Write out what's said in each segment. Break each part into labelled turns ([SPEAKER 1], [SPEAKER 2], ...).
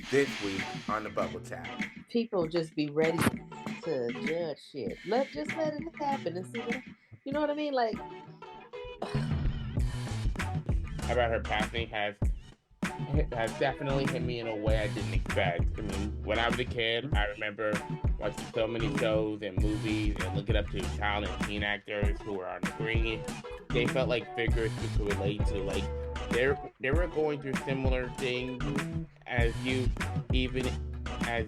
[SPEAKER 1] This week on the Bubble Chat.
[SPEAKER 2] People just be ready to judge shit. Just let it happen and see what you know what I mean. Like,
[SPEAKER 3] about her passing has definitely hit me in a way I didn't expect. I mean, when I was a kid, I remember watching so many shows and movies and looking up to child and teen actors who were on screen. They felt like figures you could relate to. Like they were going through similar things as you, even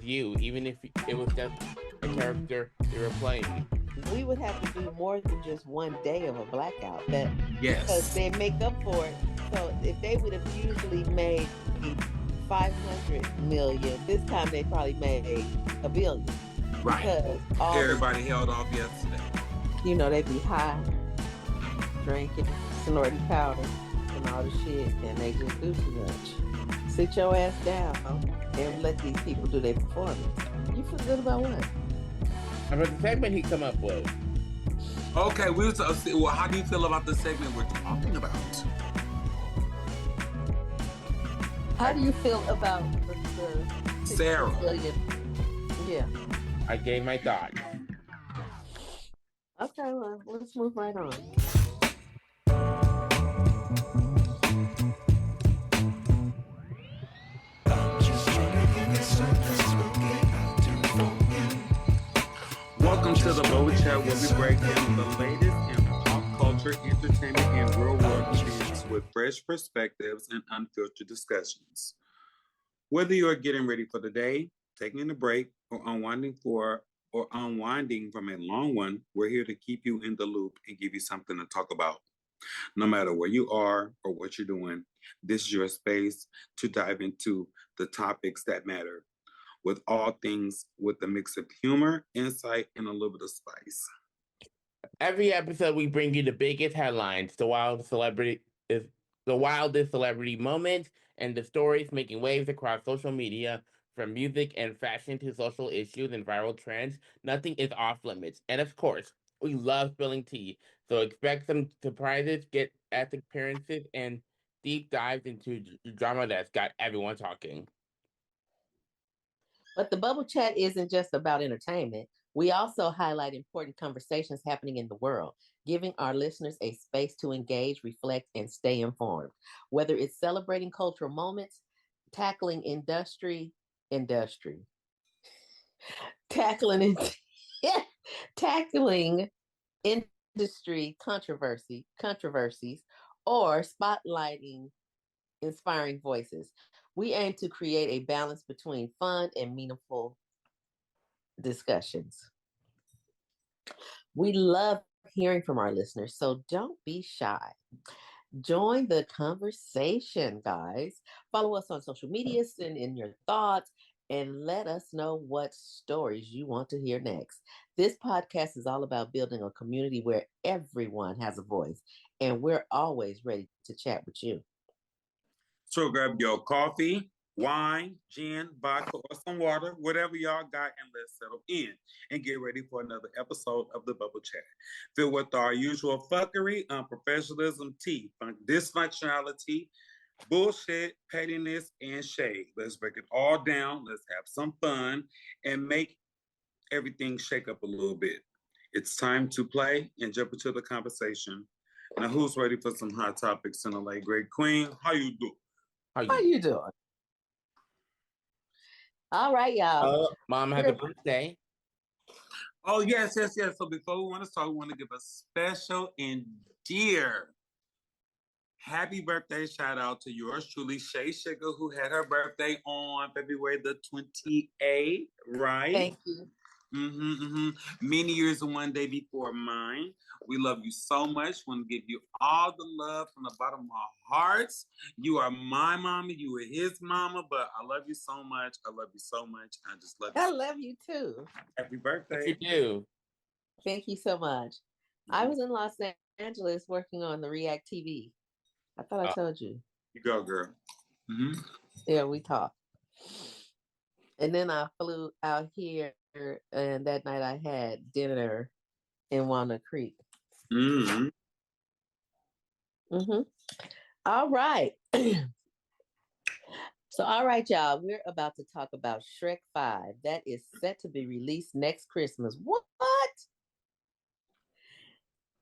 [SPEAKER 3] even if it was just a character they were playing.
[SPEAKER 2] we would have to do more than just one day of a blackout. Because
[SPEAKER 1] Yes.
[SPEAKER 2] they make up for it. So if they would have usually made 500 million, this time they probably made $1 billion.
[SPEAKER 1] Right.
[SPEAKER 2] Because
[SPEAKER 4] Everybody held off yesterday.
[SPEAKER 2] They be high, drinking, snorting powder, and all the shit, and they just do too much. Sit your ass down and let these people do their performance. You feel good about what?
[SPEAKER 3] About the segment he come up with.
[SPEAKER 4] Okay, well, how do you feel about the segment we're talking about?
[SPEAKER 2] How do you feel about the
[SPEAKER 4] Sarah?
[SPEAKER 2] Yeah.
[SPEAKER 3] I gave my thoughts.
[SPEAKER 2] Okay, well, let's move right on.
[SPEAKER 4] Welcome to the Bubble Chat, where we break down the latest in pop culture, entertainment, and real world events with fresh perspectives and unfiltered discussions. Whether you are getting ready for the day, taking a break, or unwinding from a long one, we're here to keep you in the loop and give you something to talk about. No matter where you are or what you're doing, this is your space to dive into the topics that matter, with all things with a mix of humor, insight, and a little bit of spice.
[SPEAKER 3] Every episode, we bring you the biggest headlines, the wildest celebrity moments, and the stories making waves across social media. From music and fashion to social issues and viral trends, nothing is off limits. And of course, we love spilling tea, so expect some surprises, get epic appearances, and deep dives into drama that's got everyone talking.
[SPEAKER 2] But the Bubble Chat isn't just about entertainment. We also highlight important conversations happening in the world, giving our listeners a space to engage, reflect, and stay informed. Whether it's celebrating cultural moments, tackling tackling tackling industry controversies, or spotlighting inspiring voices. We aim to create a balance between fun and meaningful discussions. We love hearing from our listeners, so don't be shy. Join the conversation, guys. Follow us on social media, send in your thoughts, and let us know what stories you want to hear next. This podcast is all about building a community where everyone has a voice, and we're always ready to chat with you.
[SPEAKER 4] So grab your coffee, wine, gin, vodka, or some water, whatever y'all got, and let's settle in and get ready for another episode of the Bubble Chat, filled with our usual fuckery, unprofessionalism, tea, dysfunctionality, bullshit, pettiness, and shade. Let's break it all down. Let's have some fun and make everything shake up a little bit. It's time to play and jump into the conversation. Now, who's ready for some hot topics in the late great queen? How you doing?
[SPEAKER 2] How you doing? All right, y'all.
[SPEAKER 3] Mom has a birthday.
[SPEAKER 4] Oh, yes. So before we want to start, we want to give a special and dear happy birthday shout out to yours truly, Shay Sugar, who had her birthday on February the 28th, right?
[SPEAKER 2] Thank you.
[SPEAKER 4] Many years and one day before mine. We love you so much. Want to give you all the love from the bottom of our hearts. You are my mama. You are his mama. But I love you so much. I just love you.
[SPEAKER 2] I love you too.
[SPEAKER 4] Happy birthday.
[SPEAKER 3] What you do?
[SPEAKER 2] Thank you so much. I was in Los Angeles working on the React TV. I thought I told you.
[SPEAKER 4] You go, girl.
[SPEAKER 2] Yeah, we talked. And then I flew out here, and that night I had dinner in Walnut Creek. All right. So, all right, y'all, we're about to talk about Shrek 5. That is set to be released next Christmas. What?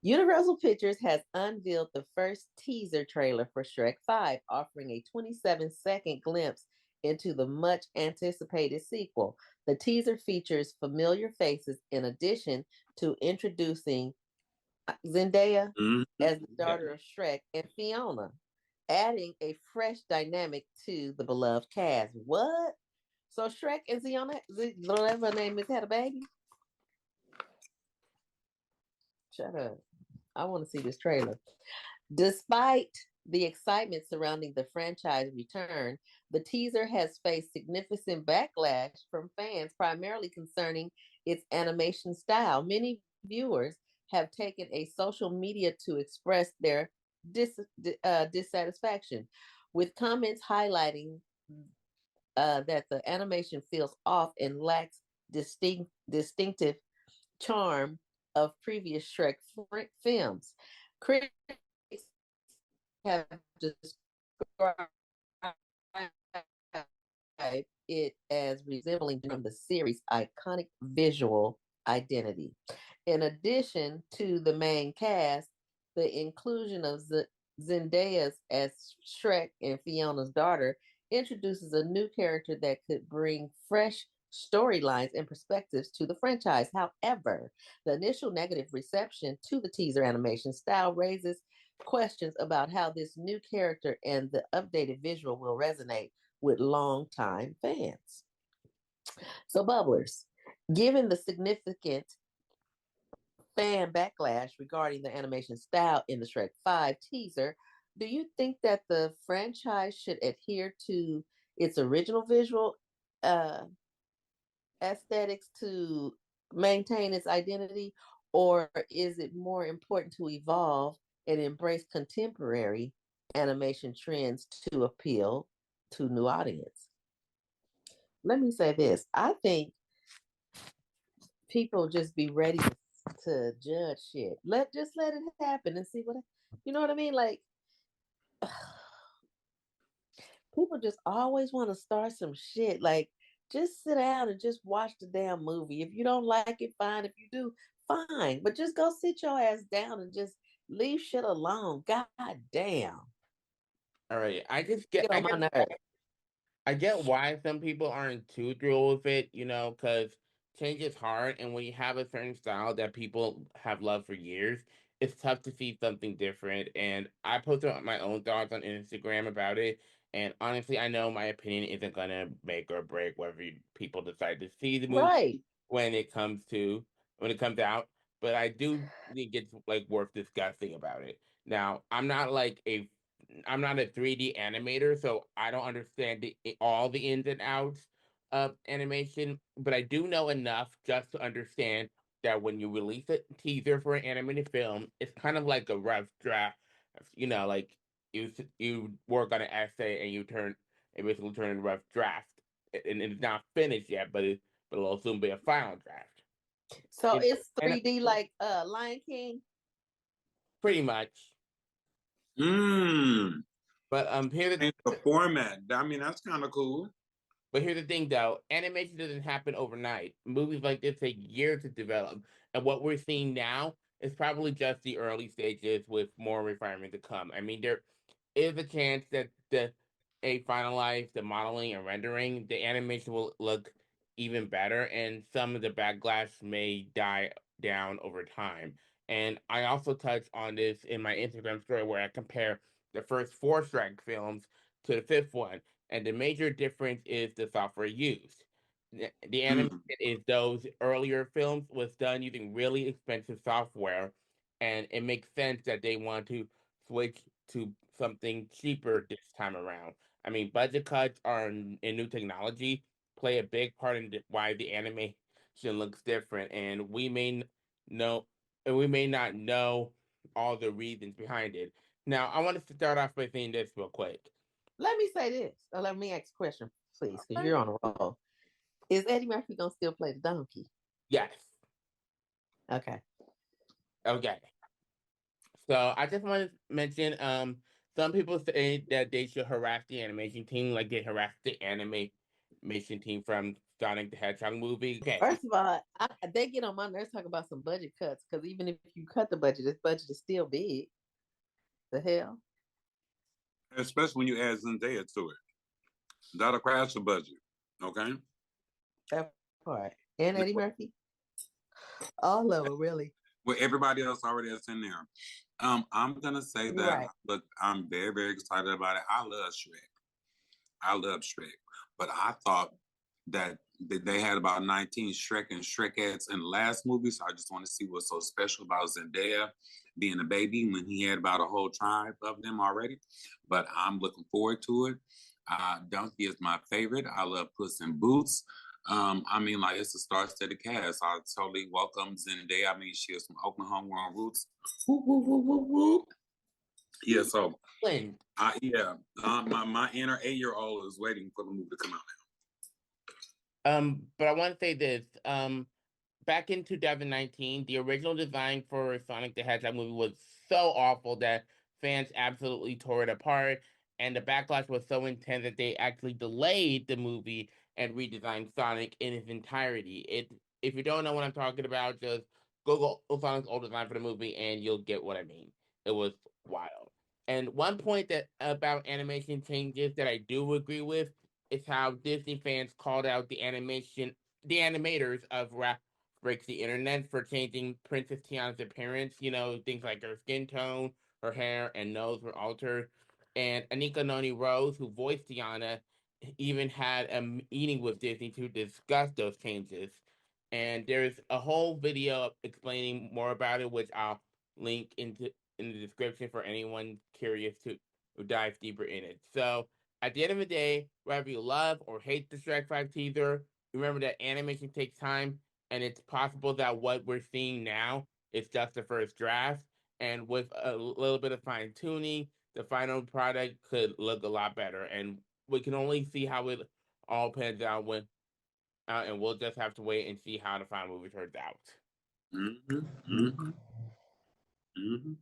[SPEAKER 2] Universal Pictures has unveiled the first teaser trailer for Shrek 5, offering a 27-second glimpse into the much anticipated sequel. The teaser features familiar faces in addition to introducing Zendaya as the daughter of Shrek and Fiona, adding a fresh dynamic to the beloved cast. What? So Shrek and Fiona, whatever her name is, had a baby? Shut up. I want to see this trailer. Despite the excitement surrounding the franchise return, the teaser has faced significant backlash from fans, primarily concerning its animation style. Many viewers have taken a social media to express their dissatisfaction, with comments highlighting that the animation feels off and lacks distinctive charm of previous Shrek films. Critics have described it as resembling from the series' iconic visual identity. In addition to the main cast, the inclusion of Zendaya as Shrek and Fiona's daughter introduces a new character that could bring fresh storylines and perspectives to the franchise. However, the initial negative reception to the teaser animation style raises questions about how this new character and the updated visual will resonate with longtime fans. So, Bubblers, given the significant fan backlash regarding the animation style in the Shrek 5 teaser, do you think that the franchise should adhere to its original visual uh, aesthetics to maintain its identity, or is it more important to evolve and embrace contemporary animation trends to appeal to new audience? Let me say this. I think people just be ready to judge shit. Let it happen and see what you know what I mean? Like people just always want to start some shit. Like just sit down and just watch the damn movie. If you don't like it, fine. If you do, fine. But just go sit your ass down and just leave shit alone. God damn.
[SPEAKER 3] All right,
[SPEAKER 2] Get on my nerves.
[SPEAKER 3] I get why some people aren't too thrilled with it, because change is hard, and when you have a certain style that people have loved for years, it's tough to see something different. And I posted my own thoughts on Instagram about it, and honestly, I know my opinion isn't gonna make or break whether people decide to see the movie
[SPEAKER 2] Right.
[SPEAKER 3] when it comes to when it comes out, but I do think it's like worth discussing about it. Now, I'm not a 3D animator, so I don't understand all the ins and outs of animation, but I do know enough just to understand that when you release a teaser for an animated film, it's kind of like a rough draft. Like you work on an essay and it basically turn in a rough draft, and it's not finished yet, but it'll soon be a final draft.
[SPEAKER 2] So
[SPEAKER 3] You know,
[SPEAKER 2] it's
[SPEAKER 3] and
[SPEAKER 2] 3D like Lion King.
[SPEAKER 3] pretty much.
[SPEAKER 4] Mm.
[SPEAKER 3] But here's
[SPEAKER 4] Change the format. I mean, that's kind of cool.
[SPEAKER 3] But here's the thing, though: animation doesn't happen overnight. Movies like this take years to develop, and what we're seeing now is probably just the early stages, with more refinement to come. I mean, there is a chance that a finalized the modeling and rendering, the animation will look even better, and some of the backlash may die down over time. And I also touched on this in my Instagram story where I compare the first four Shrek films to the fifth one, and the major difference is the software used. The animation
[SPEAKER 4] Mm.
[SPEAKER 3] is those earlier films was done using really expensive software, and it makes sense that they want to switch to something cheaper this time around. I mean, budget cuts in new technology play a big part in why the animation looks different, and know, we may not know all the reasons behind it. Now, I want to start off by saying this real quick.
[SPEAKER 2] Let me say this. Or let me ask a question, please, because you're on a roll. Is Eddie Murphy gonna still play the donkey?
[SPEAKER 3] Yes.
[SPEAKER 2] Okay.
[SPEAKER 3] Okay. So I just want to mention Some people say that they should harass the animation team like they harassed the animation team from Sonic the Hedgehog movie. Okay.
[SPEAKER 2] First of all, they get on my nerves talking about some budget cuts because even if you cut the budget, this budget is still big. The hell?
[SPEAKER 4] Especially when you add Zendaya to it. That'll crash the budget. Okay?
[SPEAKER 2] That part. And Eddie Murphy? All of them, really.
[SPEAKER 4] Well, everybody else already is in there. I'm gonna say that
[SPEAKER 2] Right.
[SPEAKER 4] look, I'm very, very excited about it. I love Shrek. But I thought that they had about 19 Shrek and Shrekettes in the last movie, so I just want to see what's so special about Zendaya being a baby when he had about a whole tribe of them already. But I'm looking forward to it. Donkey is my favorite. I love Puss in Boots. I mean, like, it's a star-studded cast. I totally welcome Zendaya. I mean, she is from Oklahoma roots. Whoop, whoop, whoop, whoop, whoop. Yeah, so my inner 8-year-old is waiting for the movie to come out.
[SPEAKER 3] But I want to say this. Back in 2019, the original design for Sonic the Hedgehog movie was so awful that fans absolutely tore it apart, and the backlash was so intense that they actually delayed the movie and redesigned Sonic in its entirety. If you don't know what I'm talking about, just Google Sonic's old design for the movie and you'll get what I mean. It was wild. And one point that about animation changes that I do agree with is how Disney fans called out the animators of Ralph Breaks the Internet for changing Princess Tiana's appearance. You know, things like her skin tone, her hair, and nose were altered. And Anika Noni Rose, who voiced Tiana, even had a meeting with Disney to discuss those changes. And there's a whole video explaining more about it, which I'll link in the description for anyone curious to dive deeper in it. So at the end of the day, whether you love or hate the Shrek 5 teaser, remember that animation takes time, and it's possible that what we're seeing now is just the first draft. And with a little bit of fine tuning, the final product could look a lot better. And we can only see how it all pans out and we'll just have to wait and see how the final movie turns out.
[SPEAKER 4] Mm-hmm, mm-hmm, mm-hmm.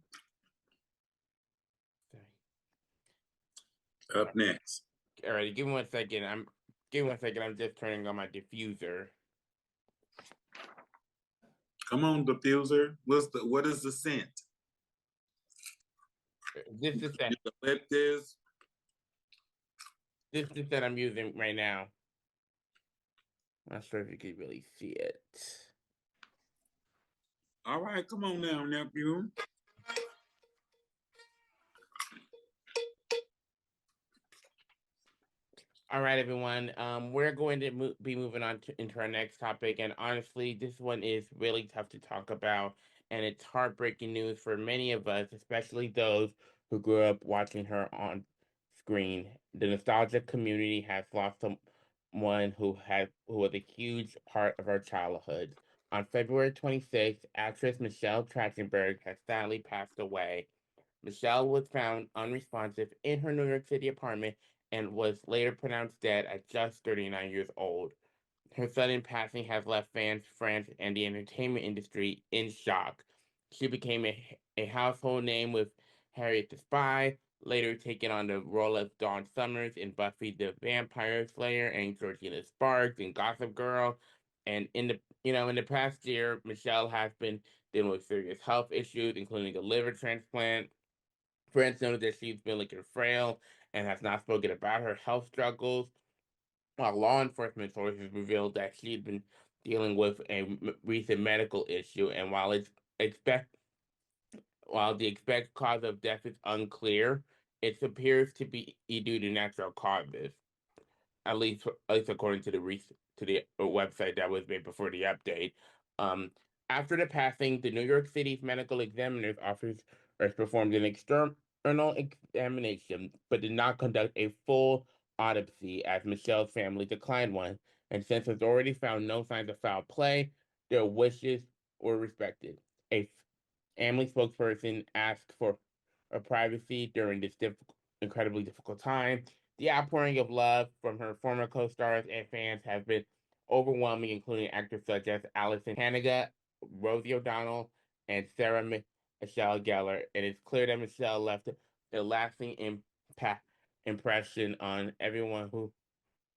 [SPEAKER 4] Up next.
[SPEAKER 3] All right, give me 1 second. I'm just turning on my diffuser.
[SPEAKER 4] Come on, diffuser. What is the scent?
[SPEAKER 3] This is that.
[SPEAKER 4] Eucalyptus.
[SPEAKER 3] This is that I'm using right now. Not sure if you can really see it.
[SPEAKER 4] All right, come on now, nephew.
[SPEAKER 3] All right, everyone. We're going to be moving on into our next topic, and honestly, this one is really tough to talk about, and it's heartbreaking news for many of us, especially those who grew up watching her on screen. The nostalgia community has lost someone who was a huge part of our childhood. On February 26th, actress Michelle Trachtenberg has sadly passed away. Michelle was found unresponsive in her New York City apartment and was later pronounced dead at just 39 years old. Her sudden passing has left fans, friends, and the entertainment industry in shock. She became a household name with Harriet the Spy, later taking on the role of Dawn Summers in Buffy the Vampire Slayer and Georgina Sparks in Gossip Girl. And in the past year, Michelle has been dealing with serious health issues, including a liver transplant. Friends noted that she's been looking frail and has not spoken about her health struggles, while law enforcement sources revealed that she had been dealing with a recent medical issue. And while the expected cause of death is unclear, it appears to be due to natural causes, at least according to the website that was made before the update. Um, After the passing, the New York City's medical examiner's office performed an external examination, but did not conduct a full autopsy as Michelle's family declined one. And since it's already found no signs of foul play, their wishes were respected. A family spokesperson asked for privacy during this incredibly difficult time. The outpouring of love from her former co-stars and fans have been overwhelming, including actors such as Alison Hannigan, Rosie O'Donnell, and Sarah Michelle Gellar. And it's clear that Michelle left a lasting impression on everyone who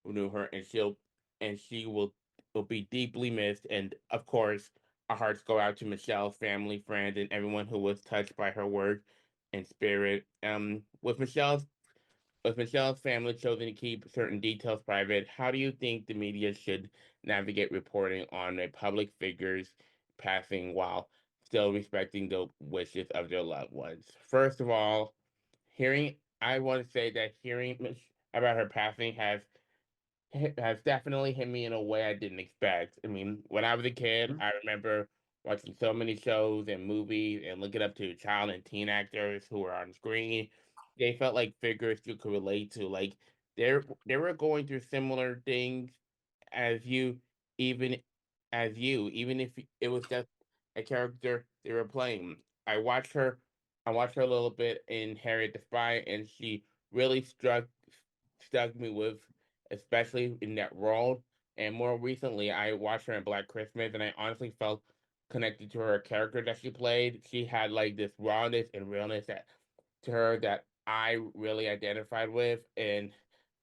[SPEAKER 3] knew her, and she will be deeply missed. And of course, our hearts go out to Michelle's family, friends, and everyone who was touched by her work and spirit. With Michelle's family choosing to keep certain details private, how do you think the media should navigate reporting on a public figure's passing while still respecting the wishes of their loved ones? First of all, I want to say that about her passing has definitely hit me in a way I didn't expect. I mean, when I was a kid, I remember watching so many shows and movies and looking up to child and teen actors who were on screen. They felt like figures you could relate to. Like they were going through similar things as you, even even if it was just a character they were playing. I watched her, I watched her a little bit in Harriet the Spy, and she really stuck me with, especially in that role. And more recently, I watched her in Black Christmas, and I honestly felt connected to her character that she played. She had like this rawness and realness to her that I really identified with, and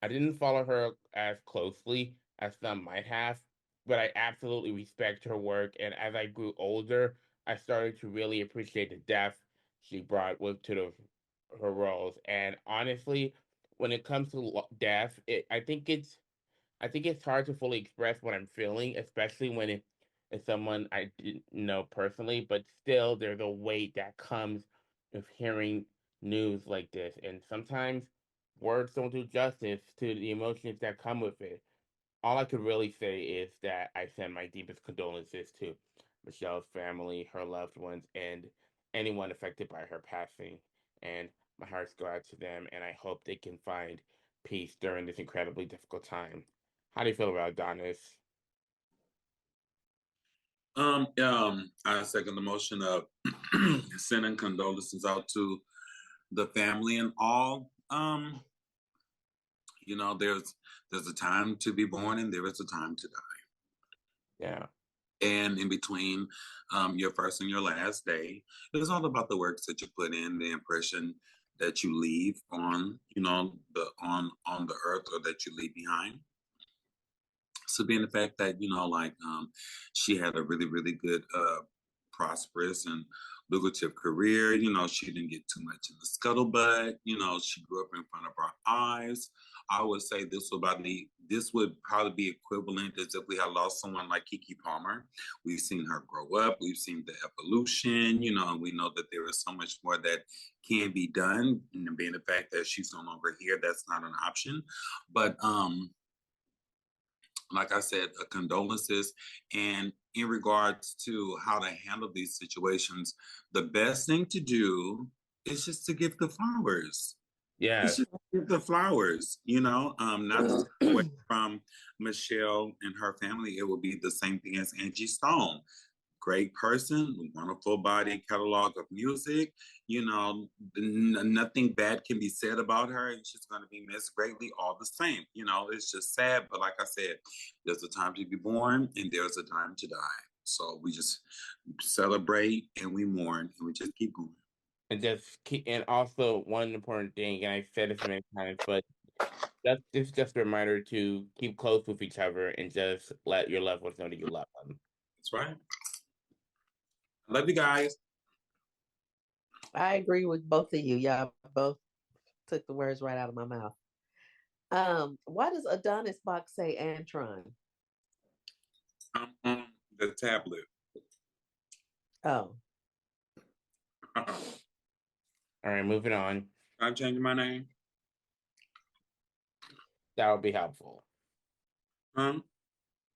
[SPEAKER 3] I didn't follow her as closely as some might have, but I absolutely respect her work. And as I grew older, I started to really appreciate the depth she brought with to her roles. And honestly, when it comes to death, I think it's hard to fully express what I'm feeling, especially when it's someone I didn't know personally. But still, there's a weight that comes with hearing news like this, and sometimes words don't do justice to the emotions that come with it. All I could really say is that I send my deepest condolences to Michelle's family, her loved ones, and anyone affected by her passing. And my hearts go out to them, and I hope they can find peace during this incredibly difficult time. How do you feel about Adonis?
[SPEAKER 4] I second the motion of sending condolences out to the family and all. You know, there's a time to be born and there is a time to die.
[SPEAKER 3] Yeah.
[SPEAKER 4] And in between your first and your last day, it's all about the works that you put in, the impression that you leave on, you know, on the earth, or that you leave behind. So being the fact that, you know, like she had a really, really good prosperous and lucrative career. You know, she didn't get too much in the scuttlebutt. You know, she grew up in front of our eyes. I would say this would probably be equivalent as if we had lost someone like Kiki Palmer. We've seen her grow up. We've seen the evolution. You know, and we know that there is so much more that can be done. And being the fact that she's no longer here, that's not an option. But like I said, condolences. And in regards to how to handle these situations, the best thing to do is just to give the flowers.
[SPEAKER 3] Yeah.
[SPEAKER 4] It's just give the flowers, you know, not to take away from Michelle and her family. It will be the same thing as Angie Stone. Great person, wonderful body catalog of music. You know, nothing bad can be said about her, and she's going to be missed greatly all the same. You know, it's just sad, but like I said, there's a time to be born and there's a time to die. So we just celebrate and we mourn and we just keep going.
[SPEAKER 3] And also one important thing, and I said this many times, but it's just a reminder to keep close with each other and just let your loved ones know that you love them.
[SPEAKER 4] That's right. Love you guys.
[SPEAKER 2] I agree with both of you. Y'all both took the words right out of my mouth. Why does Adonis box say Antron?
[SPEAKER 4] The tablet.
[SPEAKER 2] Oh.
[SPEAKER 3] All right, moving on.
[SPEAKER 4] I'm changing my name.
[SPEAKER 3] That would be helpful. That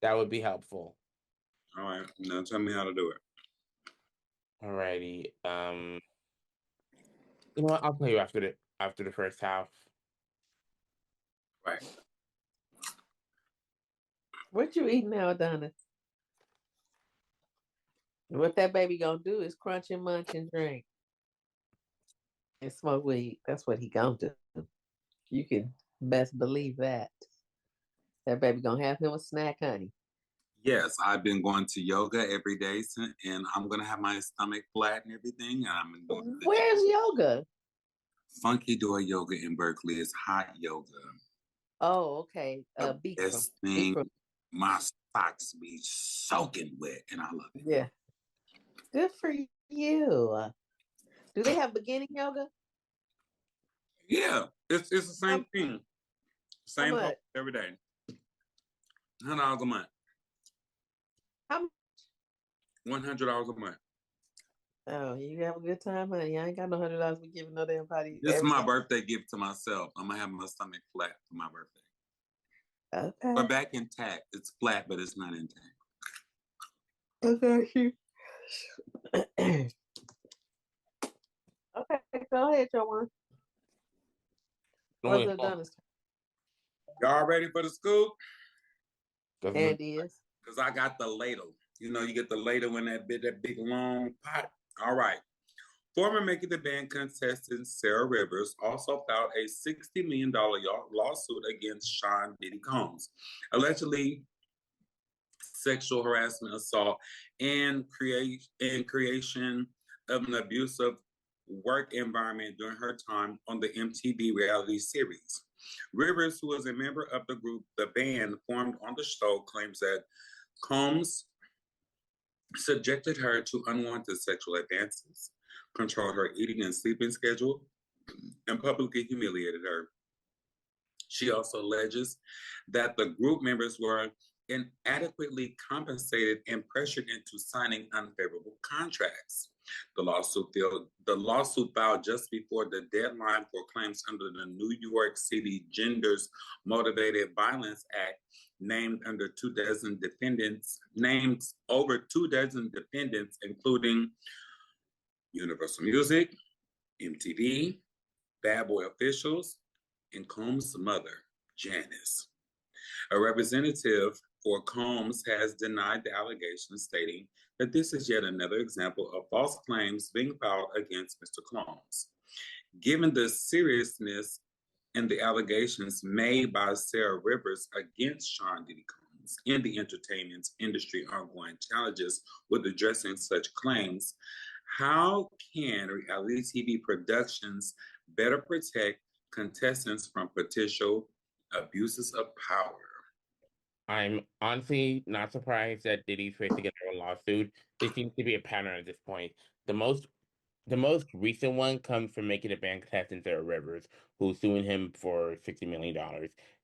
[SPEAKER 3] would be helpful.
[SPEAKER 4] All right, now tell me how to do it.
[SPEAKER 3] Alrighty. You know what? I'll tell you after the first half.
[SPEAKER 4] Right.
[SPEAKER 2] What you eating now, Adonis? What that baby gonna do is crunch and munch and drink and smoke weed. That's what he gonna do. You can best believe that. That baby gonna have him a snack, honey.
[SPEAKER 4] Yes, I've been going to yoga every day, and I'm gonna have my stomach flat and everything. And I'm doing
[SPEAKER 2] Where's yoga?
[SPEAKER 4] Funky Door Yoga in Berkeley is hot yoga.
[SPEAKER 2] Oh, okay.
[SPEAKER 4] The
[SPEAKER 2] Bikram.
[SPEAKER 4] best thing. My socks be soaking wet, and I love it.
[SPEAKER 2] Yeah. Good for you. Do they have beginning yoga?
[SPEAKER 4] Yeah, it's the same thing. Same
[SPEAKER 2] much?
[SPEAKER 4] every day. $100 a month.
[SPEAKER 2] How much?
[SPEAKER 4] $100 a month.
[SPEAKER 2] Oh, you have a good time, honey. I ain't got no $100 for giving no damn party.
[SPEAKER 4] This is my birthday gift to myself. I'm gonna have my stomach flat for my birthday.
[SPEAKER 2] Okay.
[SPEAKER 4] But back intact. It's flat, but it's not intact.
[SPEAKER 2] Okay. Okay, go ahead, Joanne. What's it done?
[SPEAKER 4] Y'all ready for the scoop?
[SPEAKER 2] And is.
[SPEAKER 4] Because I got the ladle. You know, you get the ladle in that big long pot. All right. Former Making the Band contestant Sarah Rivers also filed a $60 million lawsuit against Sean Diddy Combs, allegedly sexual harassment, assault, and creation of an abusive work environment during her time on the MTV reality series. Rivers, who was a member of the group The Band formed on the show, claims that Combs subjected her to unwanted sexual advances, controlled her eating and sleeping schedule, and publicly humiliated her. She also alleges that the group members were inadequately compensated and pressured into signing unfavorable contracts. The lawsuit filed just before the deadline for claims under the New York City Genders Motivated Violence Act named over 2 dozen defendants, including Universal Music, MTV, Bad Boy Officials, and Combs' mother, Janice. A representative for Combs has denied the allegations, stating that this is yet another example of false claims being filed against Mr. Combs. Given the seriousness and the allegations made by Sarah Rivers against Sean Diddy Combs and the entertainment industry ongoing challenges with addressing such claims, how can reality TV productions better protect contestants from potential abuses of power?
[SPEAKER 3] I'm honestly not surprised that Diddy's facing another lawsuit. There seems to be a pattern at this point. The most recent one comes from Making the Band contestant Sarah Rivers, who's suing him for $60 million.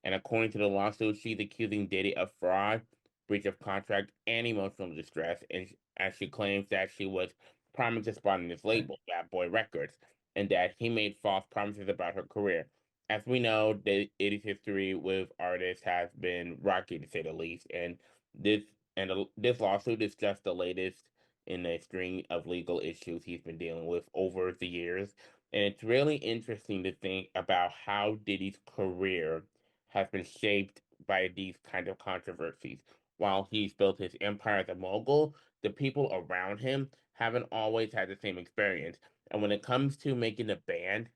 [SPEAKER 3] And according to the lawsuit, she's accusing Diddy of fraud, breach of contract, and emotional distress. And as she claims that she was promised a spot in his label, Bad Boy Records, and that he made false promises about her career. As we know, Diddy's history with artists has been rocky, to say the least. And this lawsuit is just the latest in a string of legal issues he's been dealing with over the years. And it's really interesting to think about how Diddy's career has been shaped by these kind of controversies. While he's built his empire as a mogul, the people around him haven't always had the same experience. And when it comes to making a band,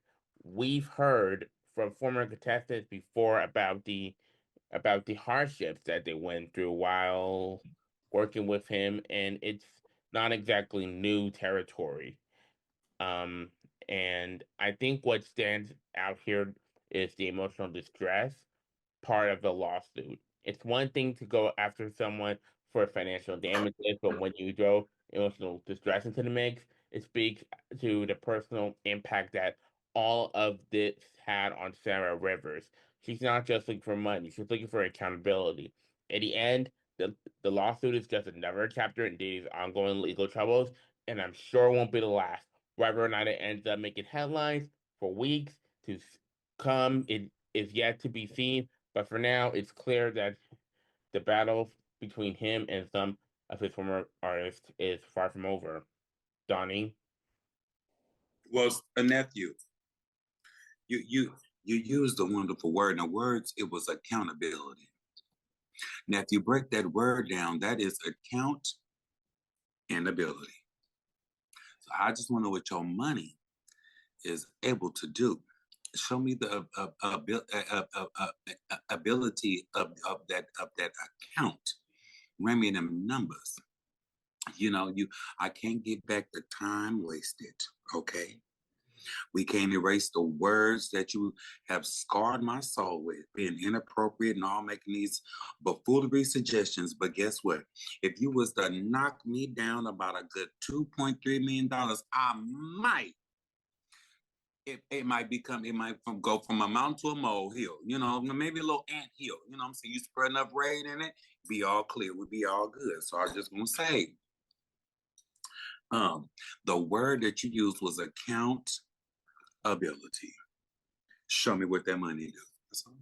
[SPEAKER 3] we've heard from former contestants before about the hardships that they went through while working with him, and it's not exactly new territory. Um, and I think what stands out here is the emotional distress part of the lawsuit. It's one thing to go after someone for financial damages, but when you throw emotional distress into the mix, it speaks to the personal impact that all of this had on Sarah Rivers. She's not just looking for money, she's looking for accountability. At the end, the lawsuit is just another chapter in Diddy's ongoing legal troubles, and I'm sure it won't be the last. Whether or not it ends up making headlines for weeks to come, it is yet to be seen. But for now, it's clear that the battle between him and some of his former artists is far from over. Donnie?
[SPEAKER 4] Well, a nephew, you used a wonderful word. Now, words, it was accountability. Now, if you break that word down, that is account and ability. So I just want to know what your money is able to do. Show me the ability of that account. Run me them numbers. You know, I can't get back the time wasted. Okay, We can't erase the words that you have scarred my soul with, being inappropriate and all, making these buffoonery suggestions. But guess what? If you was to knock me down about a good $2.3 million, I might. It might go from a mountain to a molehill, maybe a little ant hill. You know what I'm saying? You spread enough rain in it, be all clear, we'd be all good. So I was just gonna say, the word that you used was accountability. Show me what that money do. That's all.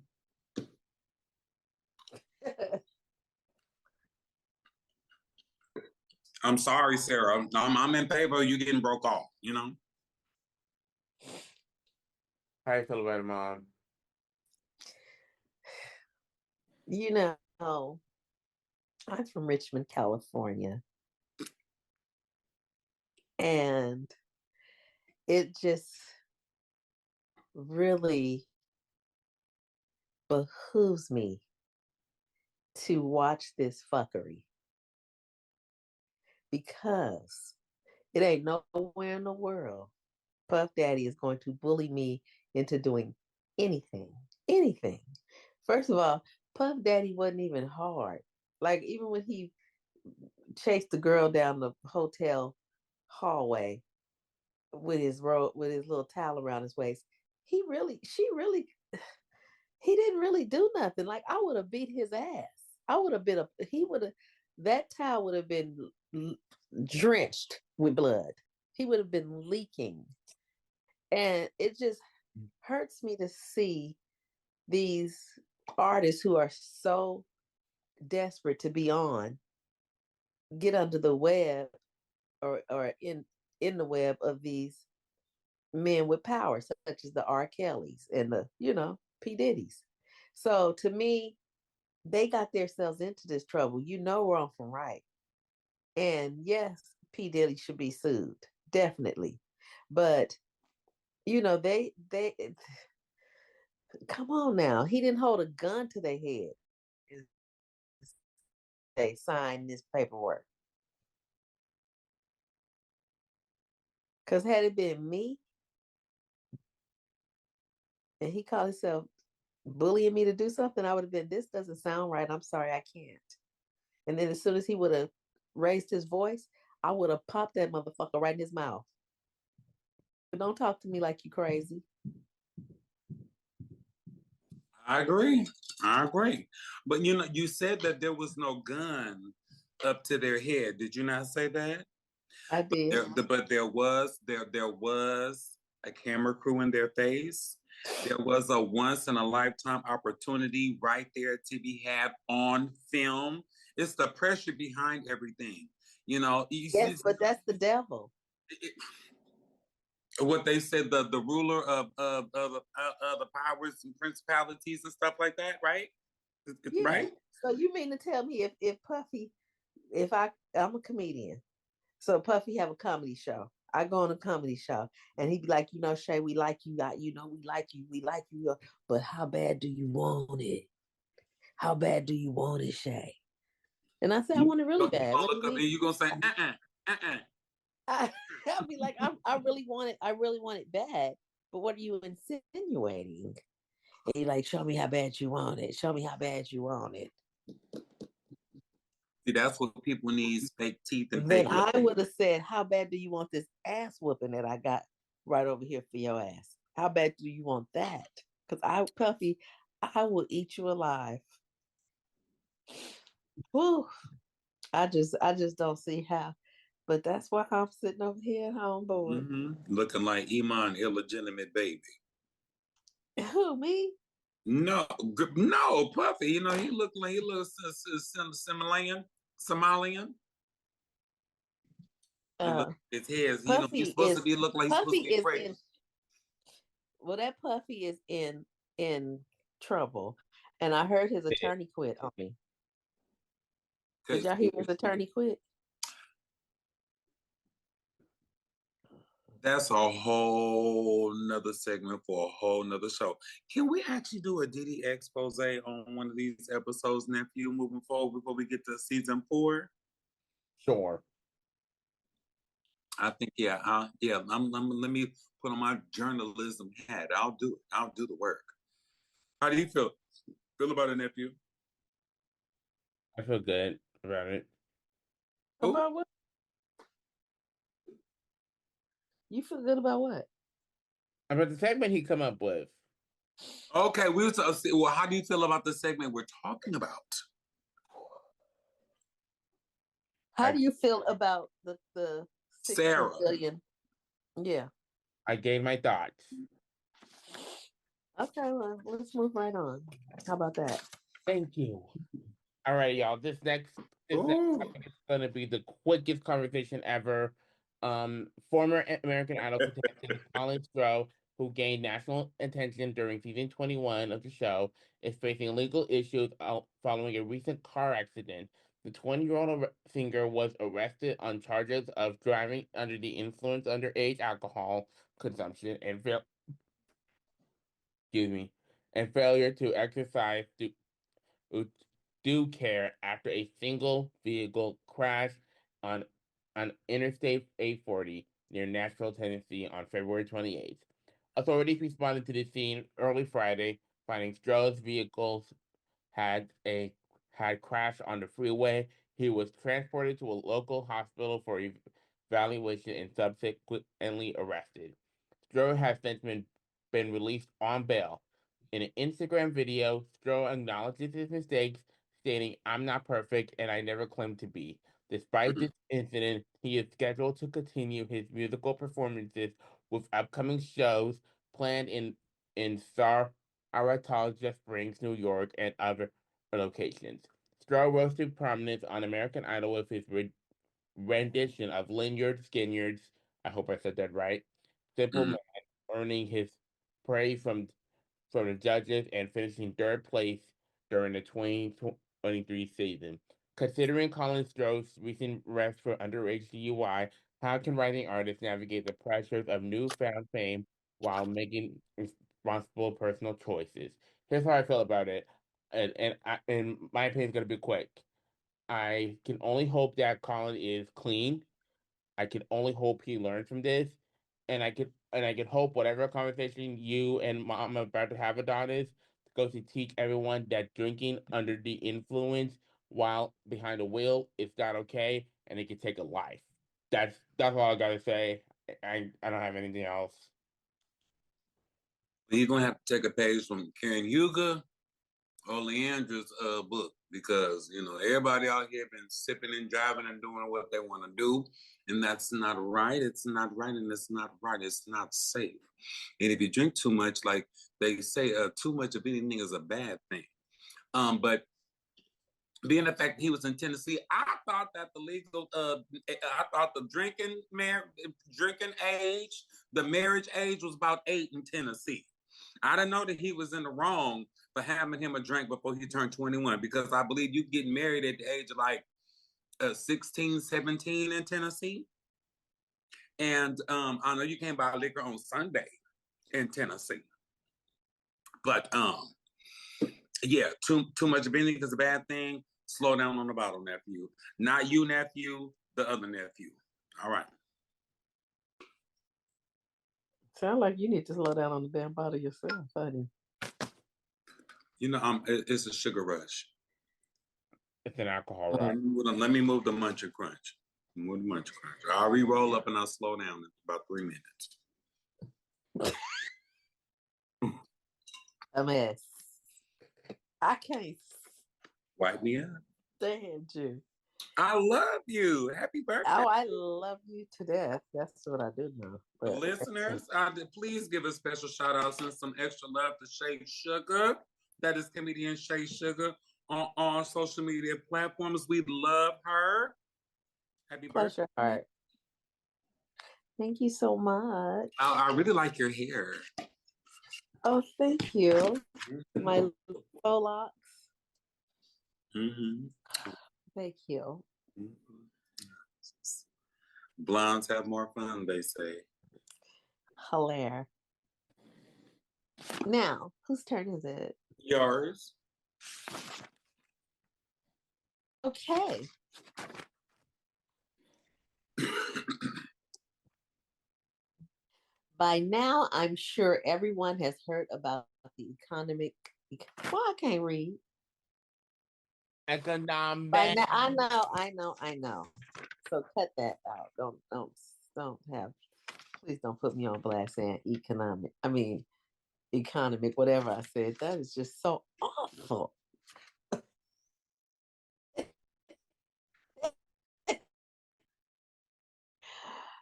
[SPEAKER 4] I'm sorry, Sarah. I'm in favor of you getting broke off,
[SPEAKER 3] How you feel about it, Mom?
[SPEAKER 2] I'm from Richmond, California. And it just really behooves me to watch this fuckery, because it ain't nowhere in the world Puff Daddy is going to bully me into doing anything. First of all, Puff Daddy wasn't even hard. Like, even when he chased the girl down the hotel hallway with his little towel around his waist, he didn't really do nothing. Like, I would have beat his ass. That towel would have been drenched with blood. He would have been leaking. And it just hurts me to see these artists who are so desperate to be on get under the web or in the web of these men with power, such as the R. Kellys and the, P. Diddy's. So to me, they got themselves into this trouble. Wrong from right. And yes, P. Diddy should be sued, definitely. But they come on now. He didn't hold a gun to their head. They signed this paperwork. Because had it been me, and he called himself bullying me to do something, I would have been, this doesn't sound right. I'm sorry, I can't. And then as soon as he would have raised his voice, I would have popped that motherfucker right in his mouth. But don't talk to me like you crazy.
[SPEAKER 4] I agree. But you said that there was no gun up to their head. Did you not say that?
[SPEAKER 2] I did.
[SPEAKER 4] But there was a camera crew in their face. There was a once in a lifetime opportunity right there to be had on film. It's the pressure behind everything.
[SPEAKER 2] Yes, but that's the devil.
[SPEAKER 4] What they said, the ruler of the powers and principalities and stuff like that, right?
[SPEAKER 2] Yeah.
[SPEAKER 4] Right.
[SPEAKER 2] So you mean to tell me if Puffy, I'm a comedian, so Puffy have a comedy show, I go on a comedy show, and he'd be like, Shay, we like you, we like you, but how bad do you want it? How bad do you want it, Shay? And I said, I want it really bad.
[SPEAKER 4] You're gonna say,
[SPEAKER 2] I'll be like, I really want it bad. But what are you insinuating? And you're like, show me how bad you want it. Show me how bad you want it.
[SPEAKER 4] See, that's what people need, fake teeth and
[SPEAKER 2] then
[SPEAKER 4] fake
[SPEAKER 2] I would have said, how bad do you want this ass whooping that I got right over here for your ass? How bad do you want that? Because Puffy, I will eat you alive. Whew. I just don't see how. But that's why I'm sitting over here at home bored.
[SPEAKER 4] Looking like Iman, illegitimate baby.
[SPEAKER 2] Who, me?
[SPEAKER 4] No, Puffy. He looks Somalian. His hair, he's supposed to be look like he's supposed to be crazy.
[SPEAKER 2] Well, that Puffy is in trouble, and I heard his attorney quit on me. Did y'all hear his attorney quit?
[SPEAKER 4] That's a whole nother segment for a whole nother show. Can we actually do a Diddy expose on one of these episodes, nephew, moving forward before we get to season 4?
[SPEAKER 3] Sure.
[SPEAKER 4] I think let me put on my journalism hat. I'll do it. I'll do the work. How do you feel about it, nephew?
[SPEAKER 3] I feel good about it.
[SPEAKER 4] Ooh.
[SPEAKER 2] About what? You feel good about what?
[SPEAKER 3] About the segment he come up with.
[SPEAKER 4] Okay, well, how do you feel about the segment we're talking about?
[SPEAKER 2] How do you feel about the 60
[SPEAKER 4] Sarah.
[SPEAKER 2] billion? Yeah.
[SPEAKER 3] I gave my thoughts.
[SPEAKER 2] Okay, well, let's move right on. How about that?
[SPEAKER 3] Thank you. All right, y'all. This next
[SPEAKER 4] Ooh.
[SPEAKER 3] topic is going to be the quickest conversation ever. Former American Idol contestant Colin Stroh, who gained national attention during season 21 of the show, is facing legal issues following a recent car accident. The 20-year-old singer was arrested on charges of driving under the influence underage alcohol consumption and failure to exercise due care after a single vehicle crash on Interstate 840 near Nashville, Tennessee on February 28th. Authorities responded to the scene early Friday, finding Stroh's vehicles had crashed on the freeway. He was transported to a local hospital for evaluation and subsequently arrested. Stroh has since been released on bail. In an Instagram video, Stroh acknowledges his mistakes, stating, "I'm not perfect and I never claimed to be." Despite this incident, he is scheduled to continue his musical performances with upcoming shows planned in Saratoga Springs, New York, and other locations. Stroh rose to prominence on American Idol with his rendition of Lynyrd Skynyrd's, I hope I said that right, Simple Man, earning his praise from the judges and finishing third place during the 2023 season. Considering Colin Stroh's recent arrest for underage DUI, how can rising artists navigate the pressures of newfound fame while making responsible personal choices? Here's how I feel about it, and my opinion is going to be quick. I can only hope that Colin is clean. I can only hope he learns from this, and I could hope whatever conversation you and mom are about to have about this goes to teach everyone that drinking under the influence while behind the wheel is not okay, and it can take a life. That's all I gotta say. I don't have anything else.
[SPEAKER 4] You're gonna have to take a page from Karen Huger or Leandra's book, because everybody out here been sipping and driving and doing what they want to do, and that's not right. It's not right, and it's not right. It's not safe. And if you drink too much, like they say, too much of anything is a bad thing. But being the fact that he was in Tennessee, I thought that I thought the drinking age, the marriage age was about 8 in Tennessee. I didn't know that he was in the wrong for having him a drink before he turned 21, because I believe you get married at the age of like 16, 17 in Tennessee. And I know you can't buy liquor on Sunday in Tennessee. But yeah, too much of anything is a bad thing. Slow down on the bottle, nephew. Not you, nephew, the other nephew. All right.
[SPEAKER 2] Sound like you need to slow down on the damn bottle yourself, honey.
[SPEAKER 4] It's a sugar rush.
[SPEAKER 3] It's an alcohol rush.
[SPEAKER 4] Let me move the Munch and Crunch. Move the Munch and Crunch. I'll re-roll up and I'll slow down in about 3 minutes.
[SPEAKER 2] A mess. I can't
[SPEAKER 4] Wipe me out.
[SPEAKER 2] stand you.
[SPEAKER 4] I love you. Happy birthday.
[SPEAKER 2] Oh, I love you to death. That's what I do know. But
[SPEAKER 4] listeners, please give a special shout out, send some extra love to Shay Sugar. That is comedian Shay Sugar on all social media platforms. We love her. Happy
[SPEAKER 2] pleasure.
[SPEAKER 4] birthday.
[SPEAKER 2] All right. Thank you so much.
[SPEAKER 4] I really like your hair.
[SPEAKER 2] Oh, thank you. Mm-hmm. My faux locks.
[SPEAKER 4] Mm-hmm.
[SPEAKER 2] Thank you.
[SPEAKER 4] Mm-hmm. Blondes have more fun, they say.
[SPEAKER 2] Hilarious. Now, whose turn is it?
[SPEAKER 4] Yours.
[SPEAKER 2] Okay. By now, I'm sure everyone has heard about the economic. Well, I can't read.
[SPEAKER 3] Economic.
[SPEAKER 2] By now, I know. So cut that out. Don't have. Please don't put me on blast saying economic. I mean, economic, whatever I said. That is just so awful.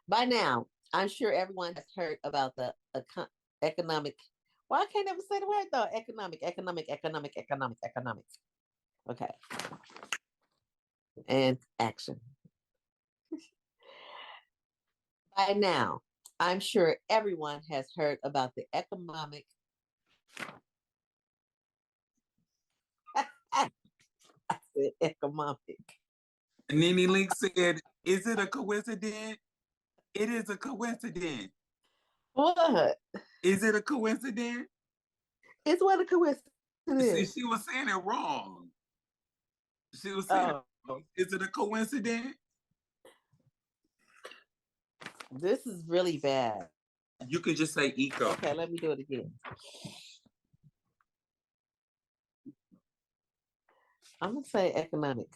[SPEAKER 2] By now, I'm sure everyone has heard about the economic. Well, I can't ever say the word though. Economic. Okay. And action. By now, I'm sure everyone has heard about the economic. I said economic.
[SPEAKER 4] Nene Link said, "Is it a coincidence? It is a coincidence.
[SPEAKER 2] What?
[SPEAKER 4] Is it a coincidence?"
[SPEAKER 2] It's what a coincidence.
[SPEAKER 4] See, she was saying it wrong. She was saying, "Is it a coincidence?"
[SPEAKER 2] This is really bad.
[SPEAKER 4] You can just say eco.
[SPEAKER 2] Okay, let me do it again. I'm gonna say economic.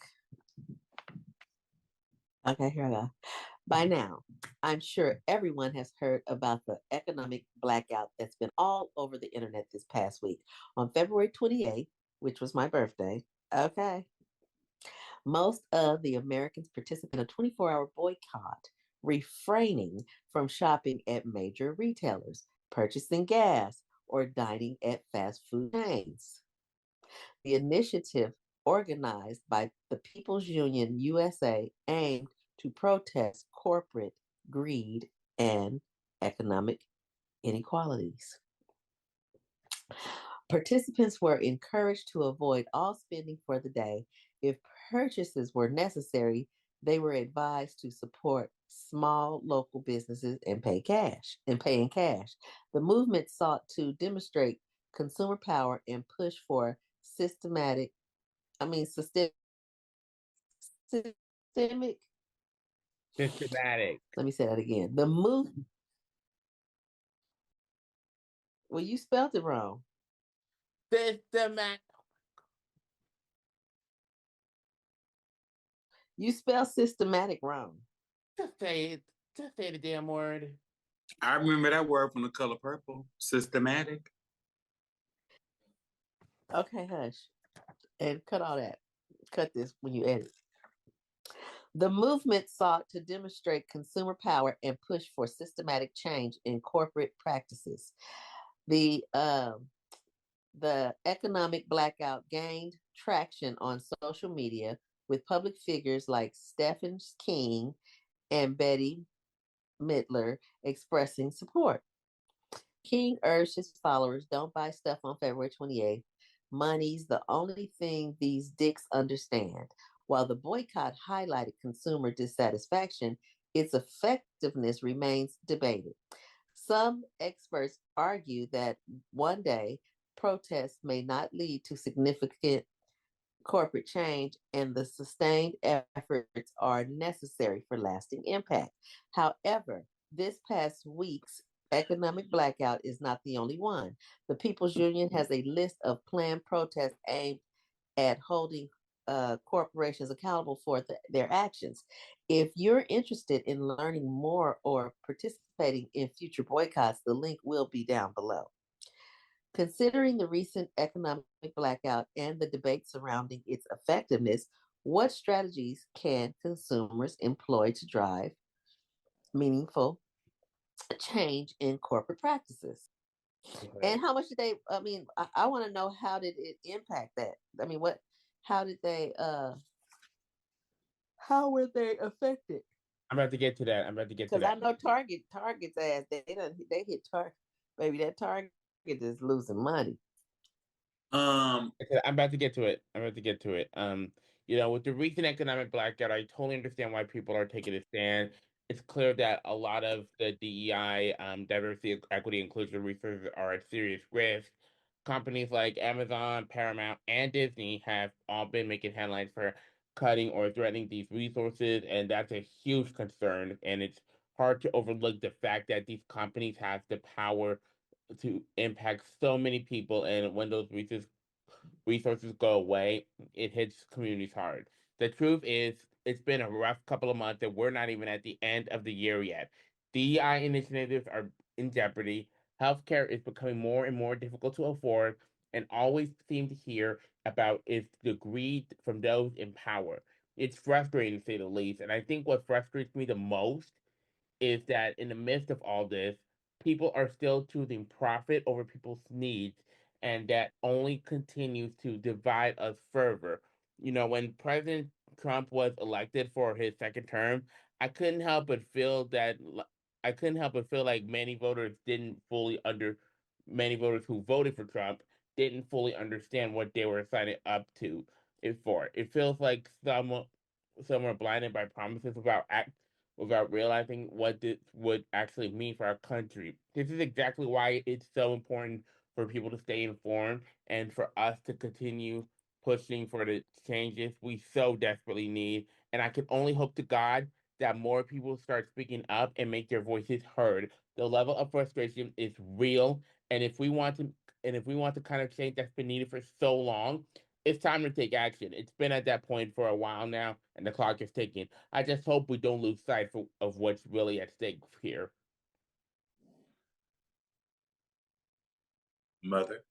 [SPEAKER 2] Okay, here I go. By now, I'm sure everyone has heard about the economic blackout that's been all over the internet this past week. On February 28th, which was my birthday, okay, most of the Americans participated in a 24-hour boycott, refraining from shopping at major retailers, purchasing gas, or dining at fast food chains. The initiative, organized by the People's Union USA, aimed to protest corporate greed and economic inequalities. Participants were encouraged to avoid all spending for the day. If purchases were necessary, they were advised to support small local businesses and pay in cash. The movement sought to demonstrate consumer power and push for systemic.
[SPEAKER 3] Systematic.
[SPEAKER 2] Let me say that again. The move. Well, you spelled it wrong.
[SPEAKER 3] Systematic.
[SPEAKER 2] You spell systematic wrong.
[SPEAKER 3] Just say it. Just say the damn word.
[SPEAKER 4] I remember that word from The Color Purple. Systematic.
[SPEAKER 2] Okay, hush. And cut all that. Cut this when you edit. The movement sought to demonstrate consumer power and push for systematic change in corporate practices. The economic blackout gained traction on social media with public figures like Stephen King and Betty Midler expressing support. King urged his followers, don't buy stuff on February 28th. Money's the only thing these dicks understand. While the boycott highlighted consumer dissatisfaction, its effectiveness remains debated. Some experts argue that one day protests may not lead to significant corporate change, and the sustained efforts are necessary for lasting impact. However, this past week's economic blackout is not the only one. The People's Union has a list of planned protests aimed at holding corporations accountable for their actions. If you're interested in learning more or participating in future boycotts, the link will be down below. Considering the recent economic blackout and the debate surrounding its effectiveness, what strategies can consumers employ to drive meaningful change in corporate practices? And how much did they, I want to know, how did it impact that? I mean, how did they, how were they affected?
[SPEAKER 3] I'm about to get to that.
[SPEAKER 2] Because I know Target's ass, they hit Target. Baby, that Target is losing money.
[SPEAKER 3] I'm about to get to it. With the recent economic blackout, I totally understand why people are taking a stand. It's clear that a lot of the DEI, diversity, equity, inclusion resources are at serious risk. Companies like Amazon, Paramount, and Disney have all been making headlines for cutting or threatening these resources, and that's a huge concern. And it's hard to overlook the fact that these companies have the power to impact so many people, and when those resources go away, it hits communities hard. The truth is, it's been a rough couple of months, and we're not even at the end of the year yet. DEI initiatives are in jeopardy. Healthcare is becoming more and more difficult to afford, and always seem to hear about is the greed from those in power. It's frustrating to say the least, and I think what frustrates me the most is that in the midst of all this, people are still choosing profit over people's needs, and that only continues to divide us further. You know, when President Trump was elected for his second term, I couldn't help but feel that I couldn't help but feel like many voters who voted for Trump didn't fully understand what they were signing up to it for. It feels like some were blinded by promises without realizing what this would actually mean for our country. This is exactly why it's so important for people to stay informed and for us to continue pushing for the changes we so desperately need. And I can only hope to God that more people start speaking up and make their voices heard. The level of frustration is real, and if we want the kind of change that's been needed for so long, it's time to take action. It's been at that point for a while now, and the clock is ticking. I just hope we don't lose sight of what's really at stake here.
[SPEAKER 4] Mother.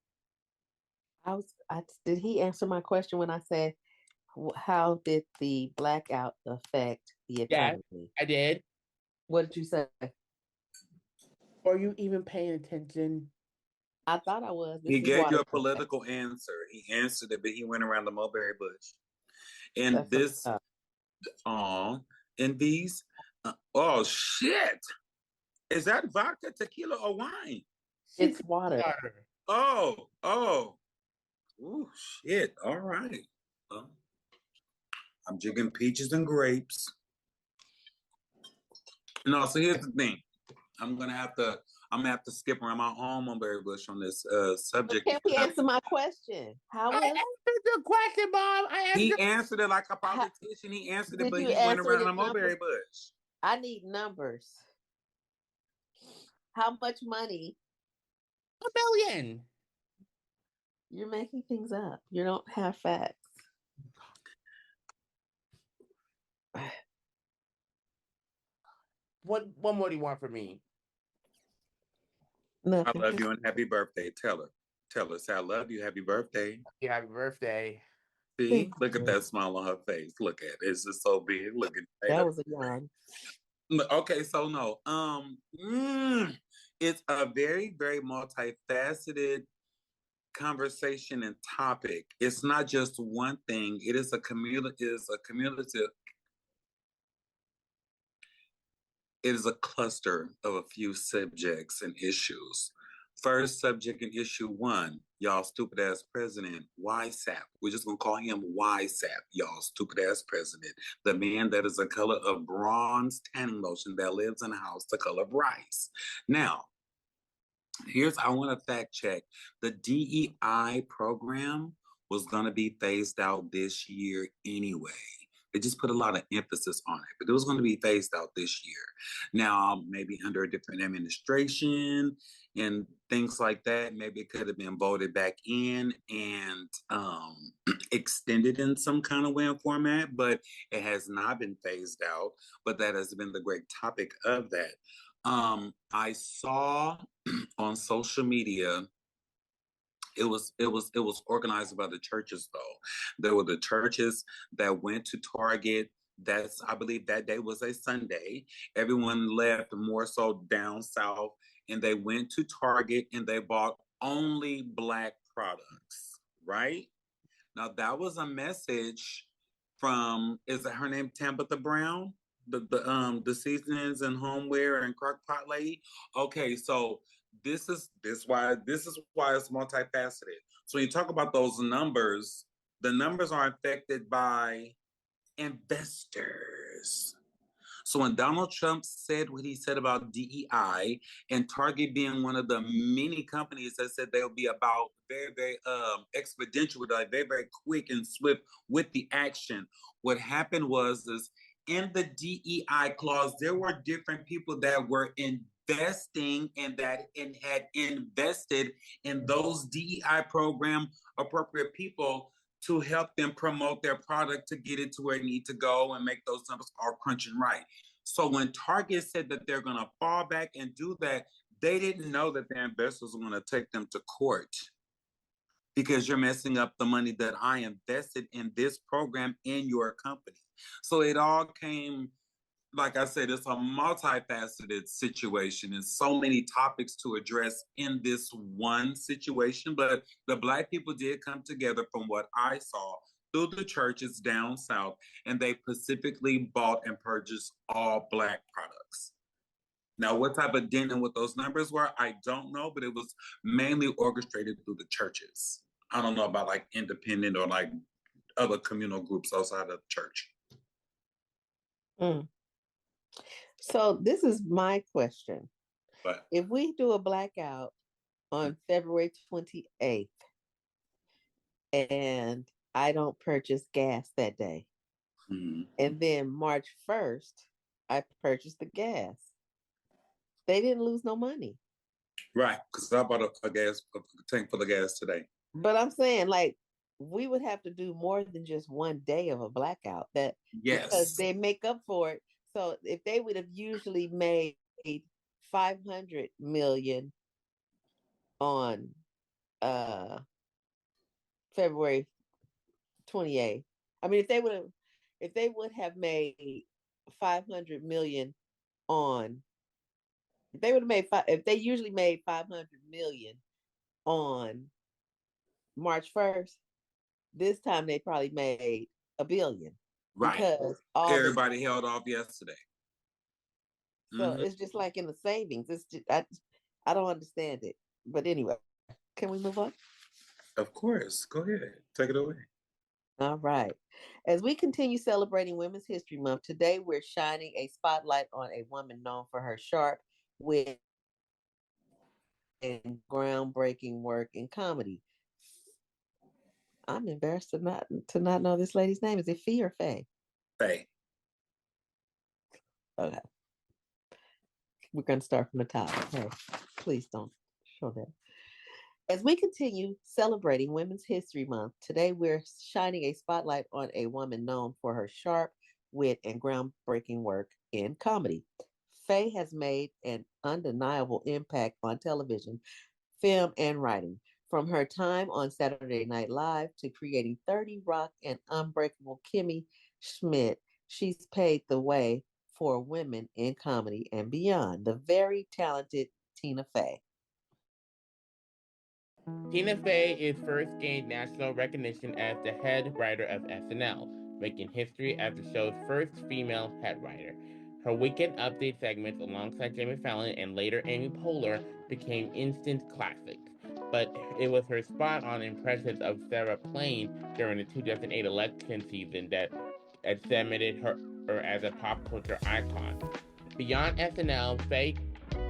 [SPEAKER 2] Did he answer my question when I said, how did the blackout affect the
[SPEAKER 3] Yeah,
[SPEAKER 2] economy?
[SPEAKER 3] I did.
[SPEAKER 2] What did you say?
[SPEAKER 3] Are you even paying attention?
[SPEAKER 2] I thought I was.
[SPEAKER 4] He
[SPEAKER 2] This is
[SPEAKER 4] gave
[SPEAKER 2] why
[SPEAKER 4] you a political answer. He answered it, but he went around the mulberry bush. And
[SPEAKER 2] that's
[SPEAKER 4] this, and these, oh shit! Is that vodka, tequila, or wine?
[SPEAKER 2] It's water.
[SPEAKER 4] Oh, ooh, shit! All right. Well, I'm jigging peaches and grapes. No, so here's the thing. I'm gonna have to skip around my own mulberry bush on this subject.
[SPEAKER 2] Can't we answer my question?
[SPEAKER 3] I answered the question, Mom.
[SPEAKER 4] He answered it like a politician. He answered it, but he went around a mulberry bush.
[SPEAKER 2] I need numbers. How much money?
[SPEAKER 3] $1 billion.
[SPEAKER 2] You're making things up. You don't have facts.
[SPEAKER 3] What more do you want from me?
[SPEAKER 2] Nothing.
[SPEAKER 4] I love you and happy birthday. Tell her. Say I love you. Happy birthday.
[SPEAKER 3] Yeah, happy birthday.
[SPEAKER 4] See, look at that smile on her face. Look at it. It's just so big. Look at that.
[SPEAKER 2] That was a yawn.
[SPEAKER 4] Okay, so no. It's a very, very multifaceted conversation and topic. It's not just one thing. It is a cumulative. It is a cluster of a few subjects and issues. First subject and issue one, y'all stupid ass president, YSAP. We're just gonna call him YSAP, y'all stupid ass president. The man that is the color of bronze tanning lotion that lives in a house the color of rice. Now, I want to fact check. The DEI program was gonna be phased out this year anyway. They just put a lot of emphasis on it, but it was going to be phased out this year. Now, maybe under a different administration and things like that, maybe it could have been voted back in and extended in some kind of way and format, but it has not been phased out. But that has been the great topic of that. I saw on social media, it was organized by the churches though. There were the churches that went to Target. I believe that day was a Sunday. Everyone left more so down south, and they went to Target and they bought only Black products, right? Now that was a message from, is it her name, Tabitha Brown? The seasonings and homeware and crock pot lady. Okay, so this is why it's multifaceted. So when you talk about those numbers, the numbers are affected by investors. So when Donald Trump said what he said about DEI and Target being one of the many companies that said they'll be about very, very expeditious, like very, very quick and swift with the action, what happened was in the DEI clause, there were different people that were investing in that and had invested in those DEI program appropriate people to help them promote their product to get it to where it needs to go and make those numbers all crunching right. So when Target said that they're going to fall back and do that, they didn't know that their investors were going to take them to court because you're messing up the money that I invested in this program in your company. So it all came, like I said, it's a multifaceted situation and so many topics to address in this one situation. But the Black people did come together from what I saw through the churches down south, and they specifically bought and purchased all Black products. Now, what type of denting with those numbers were, I don't know, but it was mainly orchestrated through the churches. I don't know about like independent or like other communal groups outside of the church.
[SPEAKER 2] Mm. So this is my question.
[SPEAKER 4] But
[SPEAKER 2] if we do a blackout on February 28th and I don't purchase gas that day, and then March 1st, I purchased the gas, they didn't lose no money.
[SPEAKER 4] Right, because I bought a tank full of gas today.
[SPEAKER 2] But I'm saying, like, we would have to do more than just one day of a blackout. That
[SPEAKER 4] yes,
[SPEAKER 2] because they make up for it. So if they would have usually made 500 million on February 28th, I mean, if they would have made 500 million on, if they usually made 500 million on March 1st, this time they probably made $1 billion.
[SPEAKER 4] Right.
[SPEAKER 2] Because
[SPEAKER 4] everybody held off yesterday.
[SPEAKER 2] So it's just like in the savings. It's just, I don't understand it. But anyway, can we move on?
[SPEAKER 4] Of course. Go ahead. Take it away.
[SPEAKER 2] All right. As we continue celebrating Women's History Month, today we're shining a spotlight on a woman known for her sharp wit and groundbreaking work in comedy. I'm embarrassed to not know this lady's name. Is it Fee or Faye?
[SPEAKER 4] Faye.
[SPEAKER 2] Okay. We're going to start from the top. Okay. Please don't show that. As we continue celebrating Women's History Month, today we're shining a spotlight on a woman known for her sharp wit and groundbreaking work in comedy. Faye has made an undeniable impact on television, film, and writing. From her time on Saturday Night Live to creating 30 Rock and Unbreakable Kimmy Schmidt, she's paved the way for women in comedy and beyond. The very talented Tina Fey.
[SPEAKER 3] Tina Fey is first gained national recognition as the head writer of SNL, making history as the show's first female head writer. Her Weekend Update segments alongside Jimmy Fallon and later Amy Poehler became instant classics. But it was her spot-on impressions of Sarah Palin during the 2008 election season that cemented her as a pop culture icon. Beyond SNL,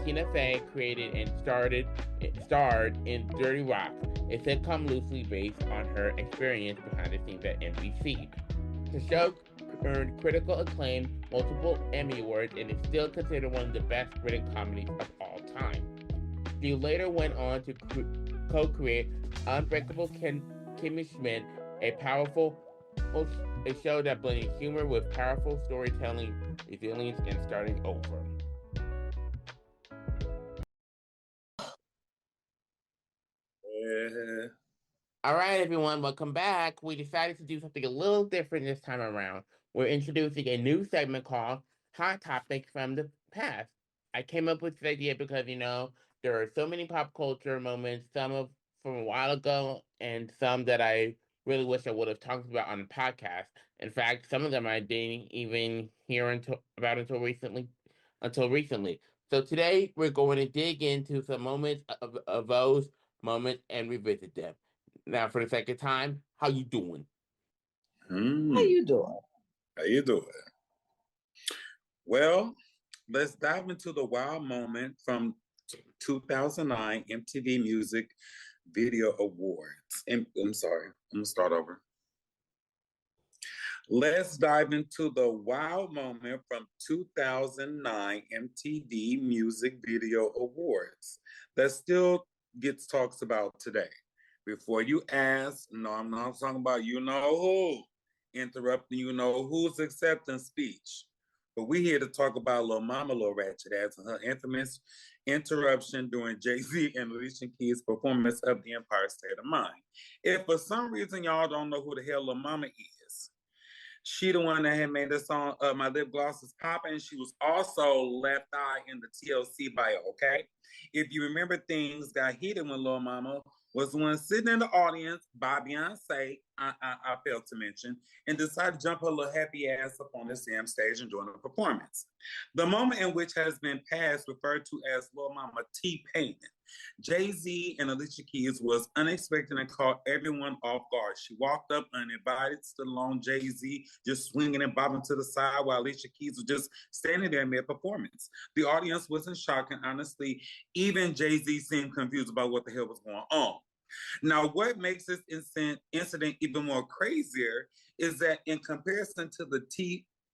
[SPEAKER 3] Tina Fey created and starred in Dirty Rock, a sitcom loosely based on her experience behind the scenes at NBC. The show earned critical acclaim, multiple Emmy Awards, and is still considered one of the best written comedies of all time. She later went on to co-create Unbreakable Kimmy Schmidt, a show that blended humor with powerful storytelling, resilience, and starting over. All right, everyone, welcome back. We decided to do something a little different this time around. We're introducing a new segment called Hot Topics from the Past. I came up with this idea because, there are so many pop culture moments, some from a while ago, and some that I really wish I would have talked about on the podcast. In fact, some of them I didn't even hear about until recently. So today, we're going to dig into some moments of those moments and revisit them. Now, for the second time, how you doing?
[SPEAKER 2] How you doing?
[SPEAKER 4] How you doing? Well, let's dive into the wild moment from 2009 MTV Music Video Awards. I'm sorry, I'm gonna start over. Let's dive into the wow moment from 2009 MTV Music Video Awards that still gets talks about today. Before you ask, no, I'm not talking about you know who interrupting you know who's acceptance speech. But we're here to talk about Lil Mama Lil Ratchet Ass and her infamous interruption during Jay-Z and Alicia Keys' performance of The Empire State of Mind. If for some reason y'all don't know who the hell Lil Mama is, she the one that had made the song My Lip Gloss is Poppin'. She was also Left Eye in the TLC bio, okay? If you remember, things got heated when Lil Mama was the one sitting in the audience by Beyonce, I failed to mention, and decided to jump her little happy ass up on the same stage and join the performance. The moment in which has been past referred to as Lil Mama T-Pain. Jay-Z and Alicia Keys was unexpected and caught everyone off guard. She walked up uninvited, stood alone, Jay-Z just swinging and bobbing to the side while Alicia Keys was just standing there mid-performance. The audience was in shock, and honestly, even Jay-Z seemed confused about what the hell was going on. Now, what makes this incident even more crazier is that in comparison to the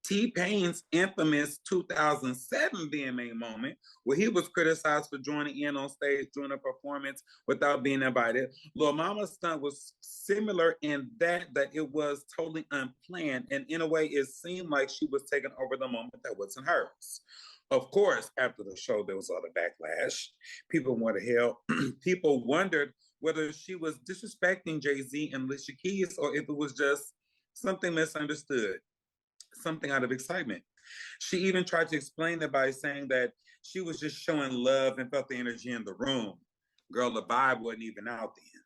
[SPEAKER 4] T-Pain's infamous 2007 VMA moment, where he was criticized for joining in on stage during a performance without being invited, Lil Mama's stunt was similar in that it was totally unplanned, and in a way, it seemed like she was taking over the moment that wasn't hers. Of course, after the show, there was a lot of backlash. People wondered whether she was disrespecting Jay-Z and Alicia Keys or if it was just something misunderstood, something out of excitement. She even tried to explain it by saying that she was just showing love and felt the energy in the room. Girl, the vibe wasn't even out then.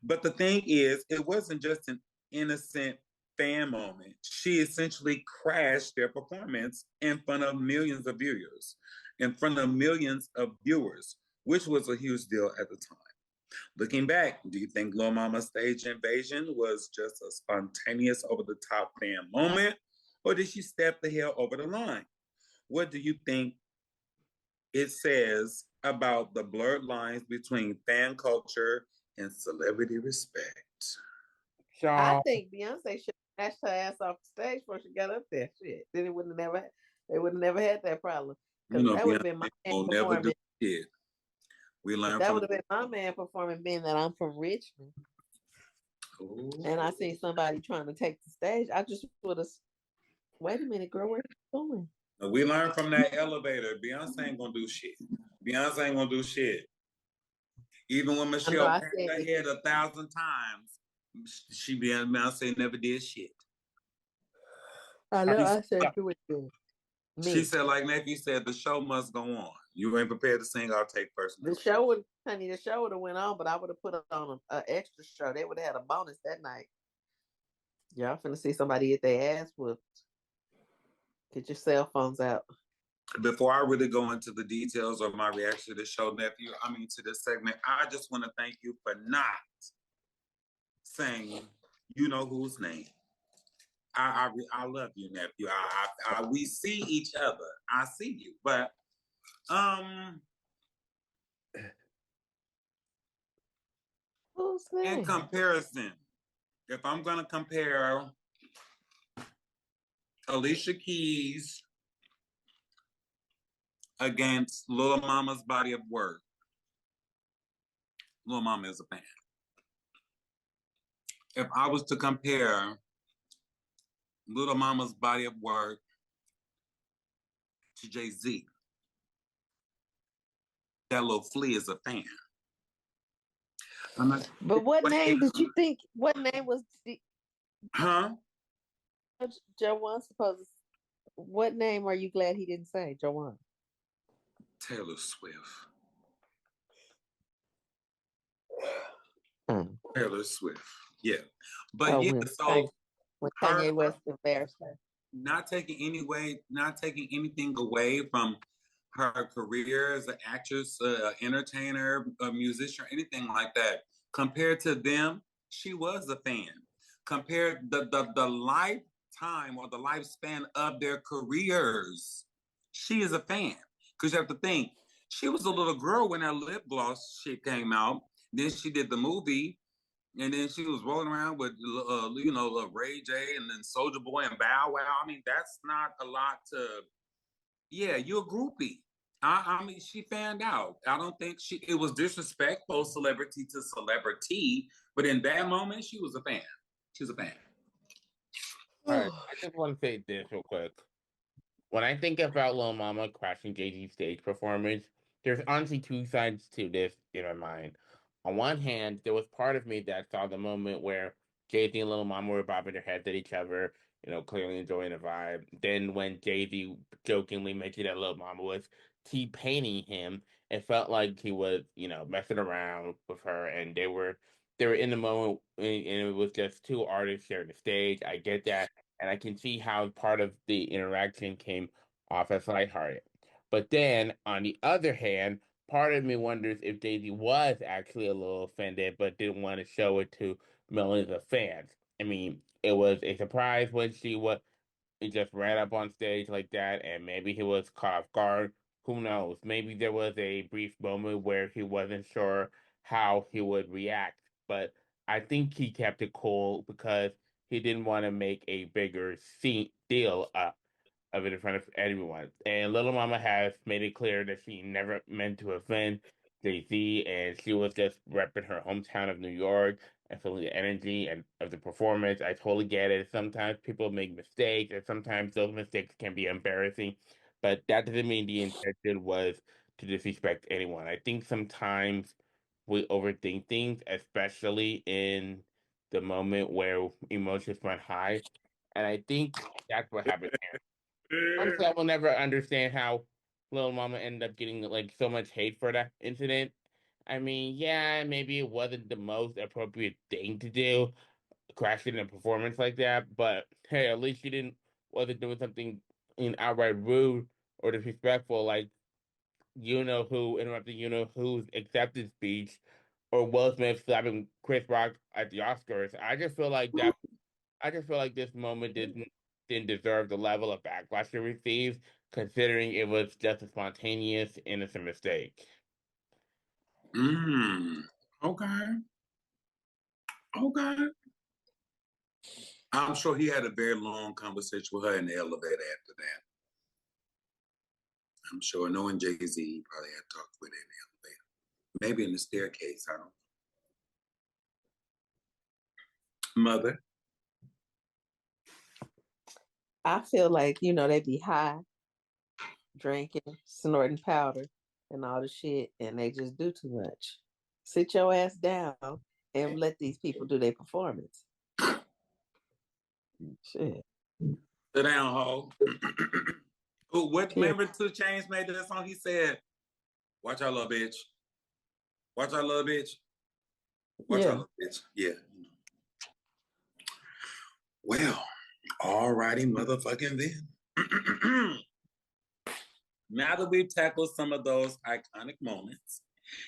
[SPEAKER 4] But the thing is, it wasn't just an innocent fan moment. She essentially crashed their performance in front of millions of viewers, which was a huge deal at the time. Looking back, do you think Lil Mama's stage invasion was just a spontaneous over-the-top fan moment, or did she step the hell over the line? What do you think it says about the blurred lines between fan culture and celebrity respect?
[SPEAKER 2] I think Beyonce should have snatched her ass off the stage before she got up there. Shit. Then they would have never had that problem. Because that would have been my man performing.
[SPEAKER 4] We learned
[SPEAKER 2] that would have been my man performing, being that I'm from Richmond. Ooh. And I seen somebody trying to take the stage. I just would have, wait a minute, girl, where are you going?
[SPEAKER 4] We learned from that elevator. Beyonce ain't gonna do shit. Beyonce ain't gonna do shit. Even when Michelle passed her head 1,000 times, Beyonce never did shit.
[SPEAKER 2] I know. I said she would do.
[SPEAKER 4] She said, like Nephew said, the show must go on. You ain't prepared to sing, I'll take personal.
[SPEAKER 2] The show would have went on, but I would have put it on an extra show. They would have had a bonus that night. Y'all finna see somebody get their ass whooped. Get your cell phones out.
[SPEAKER 4] Before I really go into the details of my reaction to the show, Nephew, to this segment, I just want to thank you for not saying you know whose name. I love you, Nephew. We see each other. I see you, but
[SPEAKER 2] whose name?
[SPEAKER 4] In comparison, if I'm gonna compare Alicia Keys against Lil Mama's body of work, Lil Mama is a fan. If I was to compare Lil Mama's body of work to Jay-Z, that little flea is a fan.
[SPEAKER 2] But what name did you think? What name was Joanne supposed to? What name are you glad he didn't say, Joanne?
[SPEAKER 4] Taylor Swift. Taylor Swift. Yeah. But
[SPEAKER 2] when Kanye West embarrassed her.
[SPEAKER 4] Not taking anything away from her career as an actress, entertainer, a musician, or anything like that. Compared to them, she was a fan. Compared the lifetime or the lifespan of their careers, she is a fan. Because you have to think, she was a little girl when that lip gloss shit came out. Then she did the movie And then she was rolling around with, Ray J and then Soldier Boy and Bow Wow. I mean, that's not a lot to. Yeah, you're a groupie. I mean, she fanned out. I don't think it was disrespectful, celebrity to celebrity, but in that moment, she was a fan. She was a fan.
[SPEAKER 3] All right, I just want to say this real quick. When I think about Lil Mama crashing Jay-Z's stage performance, there's honestly two sides to this in my mind. On one hand, there was part of me that saw the moment where Jay-Z and Lil Mama were bobbing their heads at each other, clearly enjoying the vibe. Then when Jay-Z jokingly mentioned that Lil Mama was T-painting him, it felt like he was, messing around with her, and they were in the moment, and it was just two artists sharing the stage. I get that, and I can see how part of the interaction came off as lighthearted. But then, on the other hand, part of me wonders if Daisy was actually a little offended, but didn't want to show it to millions of fans. I mean, it was a surprise when he just ran up on stage like that, and maybe he was caught off guard. Who knows? Maybe there was a brief moment where he wasn't sure how he would react, but I think he kept it cool because he didn't want to make a bigger deal of it in front of everyone. And Little Mama has made it clear that she never meant to offend Jay-Z, and she was just repping her hometown of New York and feeling the energy and of the performance. I totally get it. Sometimes people make mistakes, and sometimes those mistakes can be embarrassing, but that doesn't mean the intention was to disrespect anyone. I think sometimes we overthink things, especially in the moment where emotions run high. And I think that's what happened here. Honestly, I will never understand how Lil Mama ended up getting like so much hate for that incident. I mean, yeah, maybe it wasn't the most appropriate thing to do, crashing in a performance like that, but hey, at least she didn't wasn't doing something outright rude or disrespectful, like who interrupted who's acceptance speech, or Will Smith slapping Chris Rock at the Oscars. I just feel like this moment didn't deserve the level of backlash it received, considering it was just a spontaneous, innocent mistake.
[SPEAKER 4] Okay. Okay. I'm sure he had a very long conversation with her in the elevator after that. I'm sure knowing Jay-Z, he probably had talked with her in the elevator. Maybe in the staircase, I don't know. Mother.
[SPEAKER 2] I feel like, they be high, drinking, snorting powder, and all the shit, and they just do too much. Sit your ass down and let these people do their performance. Shit.
[SPEAKER 4] Sit down, ho. Remember 2 Chainz made that song? He said, "Watch out, little bitch. Watch out, little bitch. Watch out, little bitch." Yeah. Well, alrighty, motherfucking then. Now that we've tackled some of those iconic moments,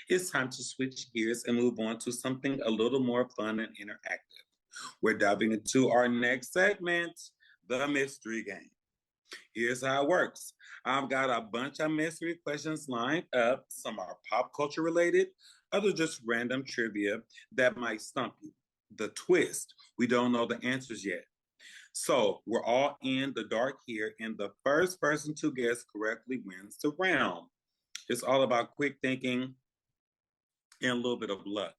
[SPEAKER 4] it's time to switch gears and move on to something a little more fun and interactive. We're diving into our next segment, the mystery game. Here's how it works. I've got a bunch of mystery questions lined up. Some are pop culture related, others just random trivia that might stump you. The twist, we don't know the answers yet. So we're all in the dark here, and the first person to guess correctly wins the round. It's all about quick thinking and a little bit of luck.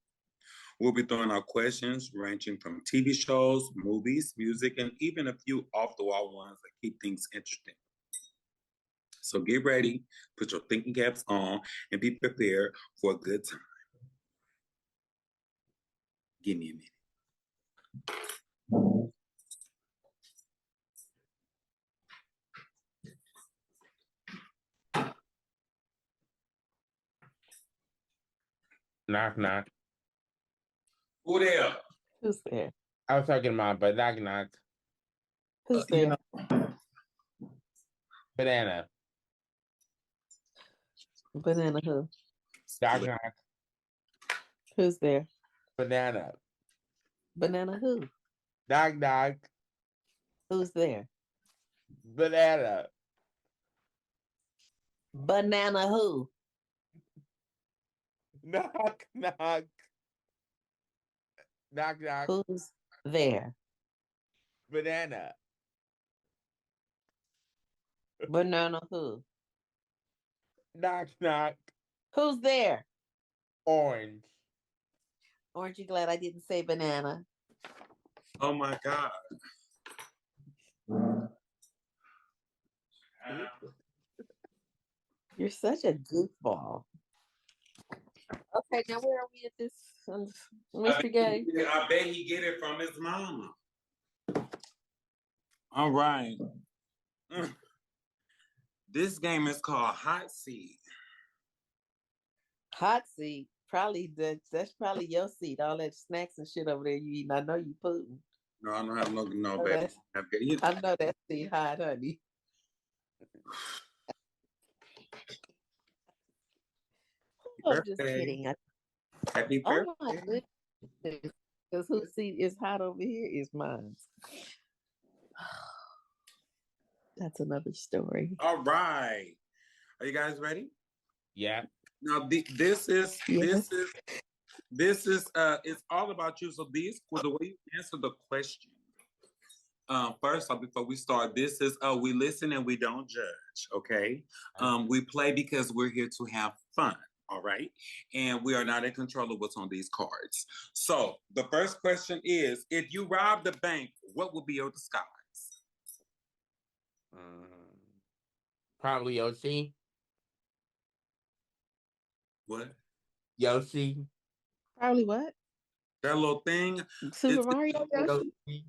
[SPEAKER 4] We'll be throwing out questions ranging from TV shows, movies, music, and even a few off-the-wall ones that keep things interesting. So get ready, put your thinking caps on, and be prepared for a good time. Give me a minute.
[SPEAKER 3] Knock, knock.
[SPEAKER 4] Who there?
[SPEAKER 2] Who's there?
[SPEAKER 3] I was talking about, but knock, knock.
[SPEAKER 2] Who's there?
[SPEAKER 3] Banana.
[SPEAKER 2] Banana who?
[SPEAKER 3] Knock, knock.
[SPEAKER 2] Who's there?
[SPEAKER 3] Banana.
[SPEAKER 2] Banana who?
[SPEAKER 3] Knock, knock.
[SPEAKER 2] Who's there?
[SPEAKER 3] Banana.
[SPEAKER 2] Banana who?
[SPEAKER 3] Knock, knock. Knock knock.
[SPEAKER 2] Who's there?
[SPEAKER 3] Banana.
[SPEAKER 2] Banana who?
[SPEAKER 3] Knock knock.
[SPEAKER 2] Who's there?
[SPEAKER 3] Orange.
[SPEAKER 2] Aren't you glad I didn't say banana?
[SPEAKER 4] Oh my God.
[SPEAKER 2] You're such a goofball. Okay, now where are we at this, Mr. Gay?
[SPEAKER 4] I bet he get it from his mama. All right. This game is called Hot Seat.
[SPEAKER 2] Hot seat. Probably that's probably your seat. All that snacks and shit over there you eating. I know you Putin.
[SPEAKER 4] No, I don't have no
[SPEAKER 2] Oh,
[SPEAKER 4] baby.
[SPEAKER 2] I know that seat hot, honey. I'm just kidding.
[SPEAKER 4] Happy
[SPEAKER 2] Oh
[SPEAKER 4] birthday.
[SPEAKER 2] my goodness. Because whose seat is hot over here is mine. That's another story.
[SPEAKER 4] All right. Are you guys ready?
[SPEAKER 3] Yeah.
[SPEAKER 4] Now this is it's all about you. So these the way you answer the question. First off, before we start, this is we listen and we don't judge. Okay. We play because we're here to have fun. All right. And we are not in control of what's on these cards. So the first question is, if you robbed the bank, what would be your disguise?
[SPEAKER 3] Probably Yoshi.
[SPEAKER 4] What?
[SPEAKER 3] Yoshi.
[SPEAKER 2] Probably what?
[SPEAKER 4] That little thing?
[SPEAKER 2] Super Mario Yoshi?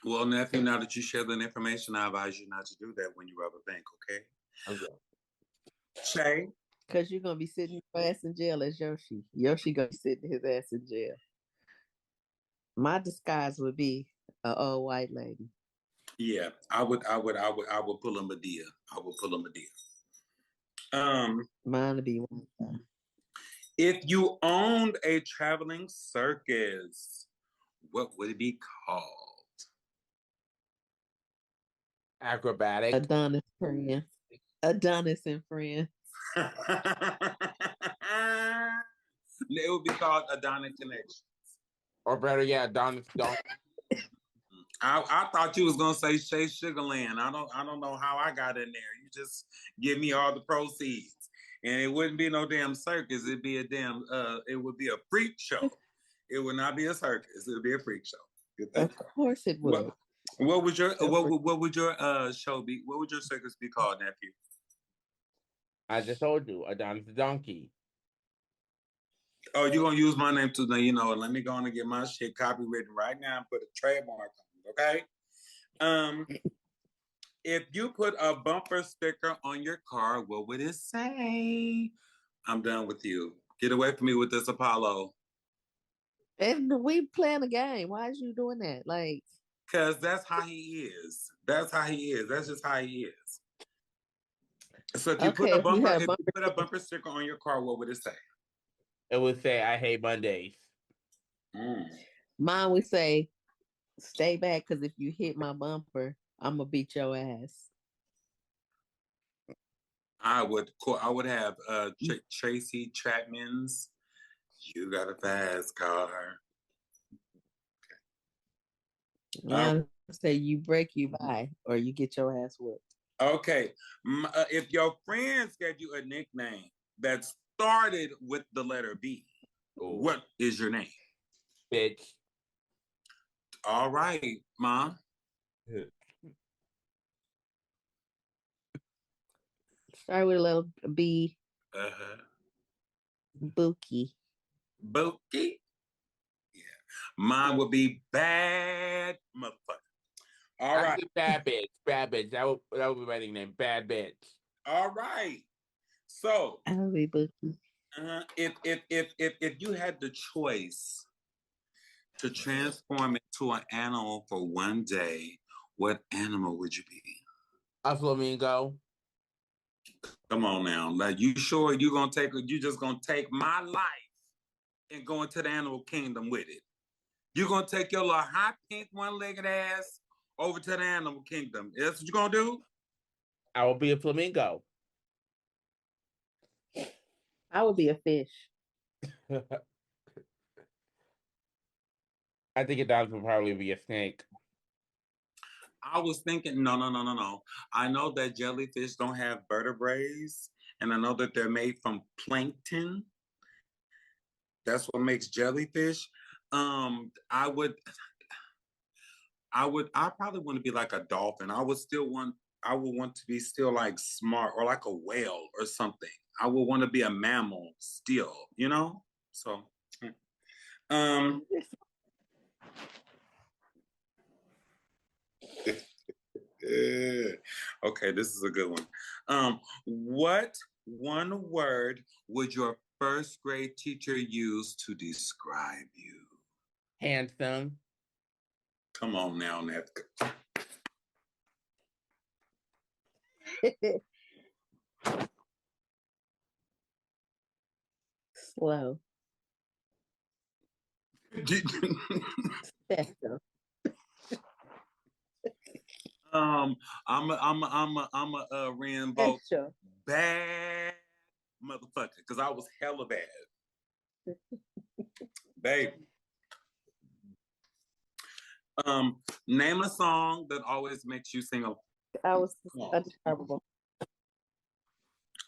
[SPEAKER 4] Well, nephew, now that you share the information, I advise you not to do that when you rob a bank, okay?
[SPEAKER 3] Okay.
[SPEAKER 4] Shay?
[SPEAKER 2] Because you're going to be sitting your ass in jail as Yoshi. Yoshi going to be sitting his ass in jail. My disguise would be an old white lady.
[SPEAKER 4] Yeah, I would pull a Medea. I would pull a Medea.
[SPEAKER 2] Mine would be one.
[SPEAKER 4] If you owned a traveling circus, what would it be called?
[SPEAKER 3] Acrobatic.
[SPEAKER 2] Adonis friend. Adonis and friend.
[SPEAKER 4] It would be called Adonis Connection.
[SPEAKER 3] Or better yet, Adonis Don't.
[SPEAKER 4] I thought you was gonna say Shay Sugarland. I don't know how I got in there. You just give me all the proceeds, and it wouldn't be no damn circus. It'd be a damn. It would be a freak show. It would not be a circus. It would be a freak show.
[SPEAKER 2] Of course it would.
[SPEAKER 4] What would your show be? What would your circus be called, nephew?
[SPEAKER 3] I just told you, Adonis the Donkey.
[SPEAKER 4] Oh, you're gonna use my name too? Now you know. Let me go on and get my shit copywritten right now and put a trademark on it. Okay. If you put a bumper sticker on your car, what would it say? I'm done with you. Get away from me with this Apollo.
[SPEAKER 2] And we playing a game. Why is you doing that? Like,
[SPEAKER 4] because that's how he is. That's how he is. That's just how he is. So if you put a bumper sticker on your car, what would it say?
[SPEAKER 3] It would say, "I hate Mondays."
[SPEAKER 2] Mine would say, "Stay back, because if you hit my bumper, I'm gonna beat your ass."
[SPEAKER 4] I would have Tracy Chapman's "You Got a Fast Car."
[SPEAKER 2] I say, "You break, you buy, or you get your ass whooped."
[SPEAKER 4] Okay. If your friends gave you a nickname that started with the letter B, what is your name?
[SPEAKER 3] Bitch.
[SPEAKER 4] All right, Mom.
[SPEAKER 2] Start with a little B. Bookie.
[SPEAKER 4] Bookie? Yeah. Mine would be Bad Motherfucker. All right.
[SPEAKER 3] Bad bitch. Bad bitch. That would be my nickname. Bad bitch.
[SPEAKER 4] All right. So
[SPEAKER 2] I would be Bookie.
[SPEAKER 4] If you had the choice to transform into an animal for one day, what animal would you be?
[SPEAKER 3] A flamingo.
[SPEAKER 4] Come on now. Like, you sure you just gonna take my life and go into the animal kingdom with it? You're gonna take your little hot pink one-legged ass over to the animal kingdom. That's what you're gonna do?
[SPEAKER 3] I will be a flamingo.
[SPEAKER 2] I would be a fish.
[SPEAKER 3] I think a dog would probably be a snake.
[SPEAKER 4] I was thinking, no. I know that jellyfish don't have vertebrae, and I know that they're made from plankton. That's what makes jellyfish. I probably want to be like a dolphin. I would want to be still like smart or like a whale or something. I would want to be a mammal still, you know? So, um, okay, this is a good one. What one word would your first grade teacher use to describe you?
[SPEAKER 3] Handsome.
[SPEAKER 4] Come on now, Nethka.
[SPEAKER 2] Slow. Special.
[SPEAKER 4] I'm a Rainbow
[SPEAKER 2] Special.
[SPEAKER 4] bad motherfucker because I was hella bad, babe. Name a song that always makes you sing.
[SPEAKER 2] I was undescribable.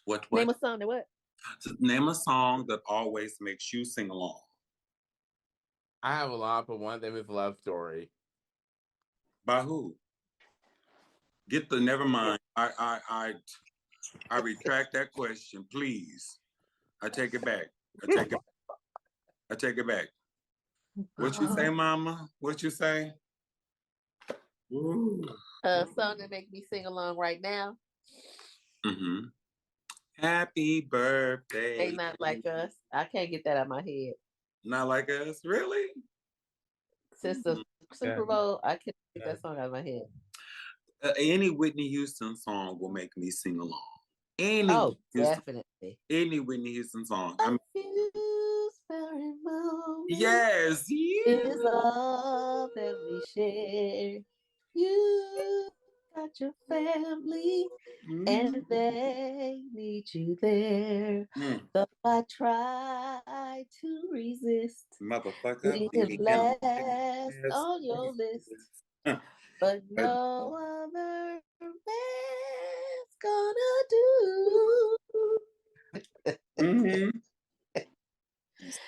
[SPEAKER 4] What?
[SPEAKER 2] Name a song that what?
[SPEAKER 4] Name a song that always makes you sing along.
[SPEAKER 3] I have a lot, but one of them is Love Story.
[SPEAKER 4] By who? Never mind. I retract that question, please. I take it back. I take it back. What you say, mama? What you say? Ooh.
[SPEAKER 2] A song that make me sing along right now.
[SPEAKER 4] Mm-hmm. Happy birthday.
[SPEAKER 2] Ain't Not Like Us. I can't get that out of my head.
[SPEAKER 4] Not Like Us? Really?
[SPEAKER 2] Since the Super Bowl, I can't get that song out of my head.
[SPEAKER 4] Any Whitney Houston song will make me sing along.
[SPEAKER 2] Definitely.
[SPEAKER 4] Any Whitney Houston song.
[SPEAKER 2] Yes,
[SPEAKER 4] you
[SPEAKER 2] is all that we share. You got your family, and they need you there. Though I try to resist,
[SPEAKER 4] motherfucker,
[SPEAKER 2] being last on your list, but no other man's gonna do.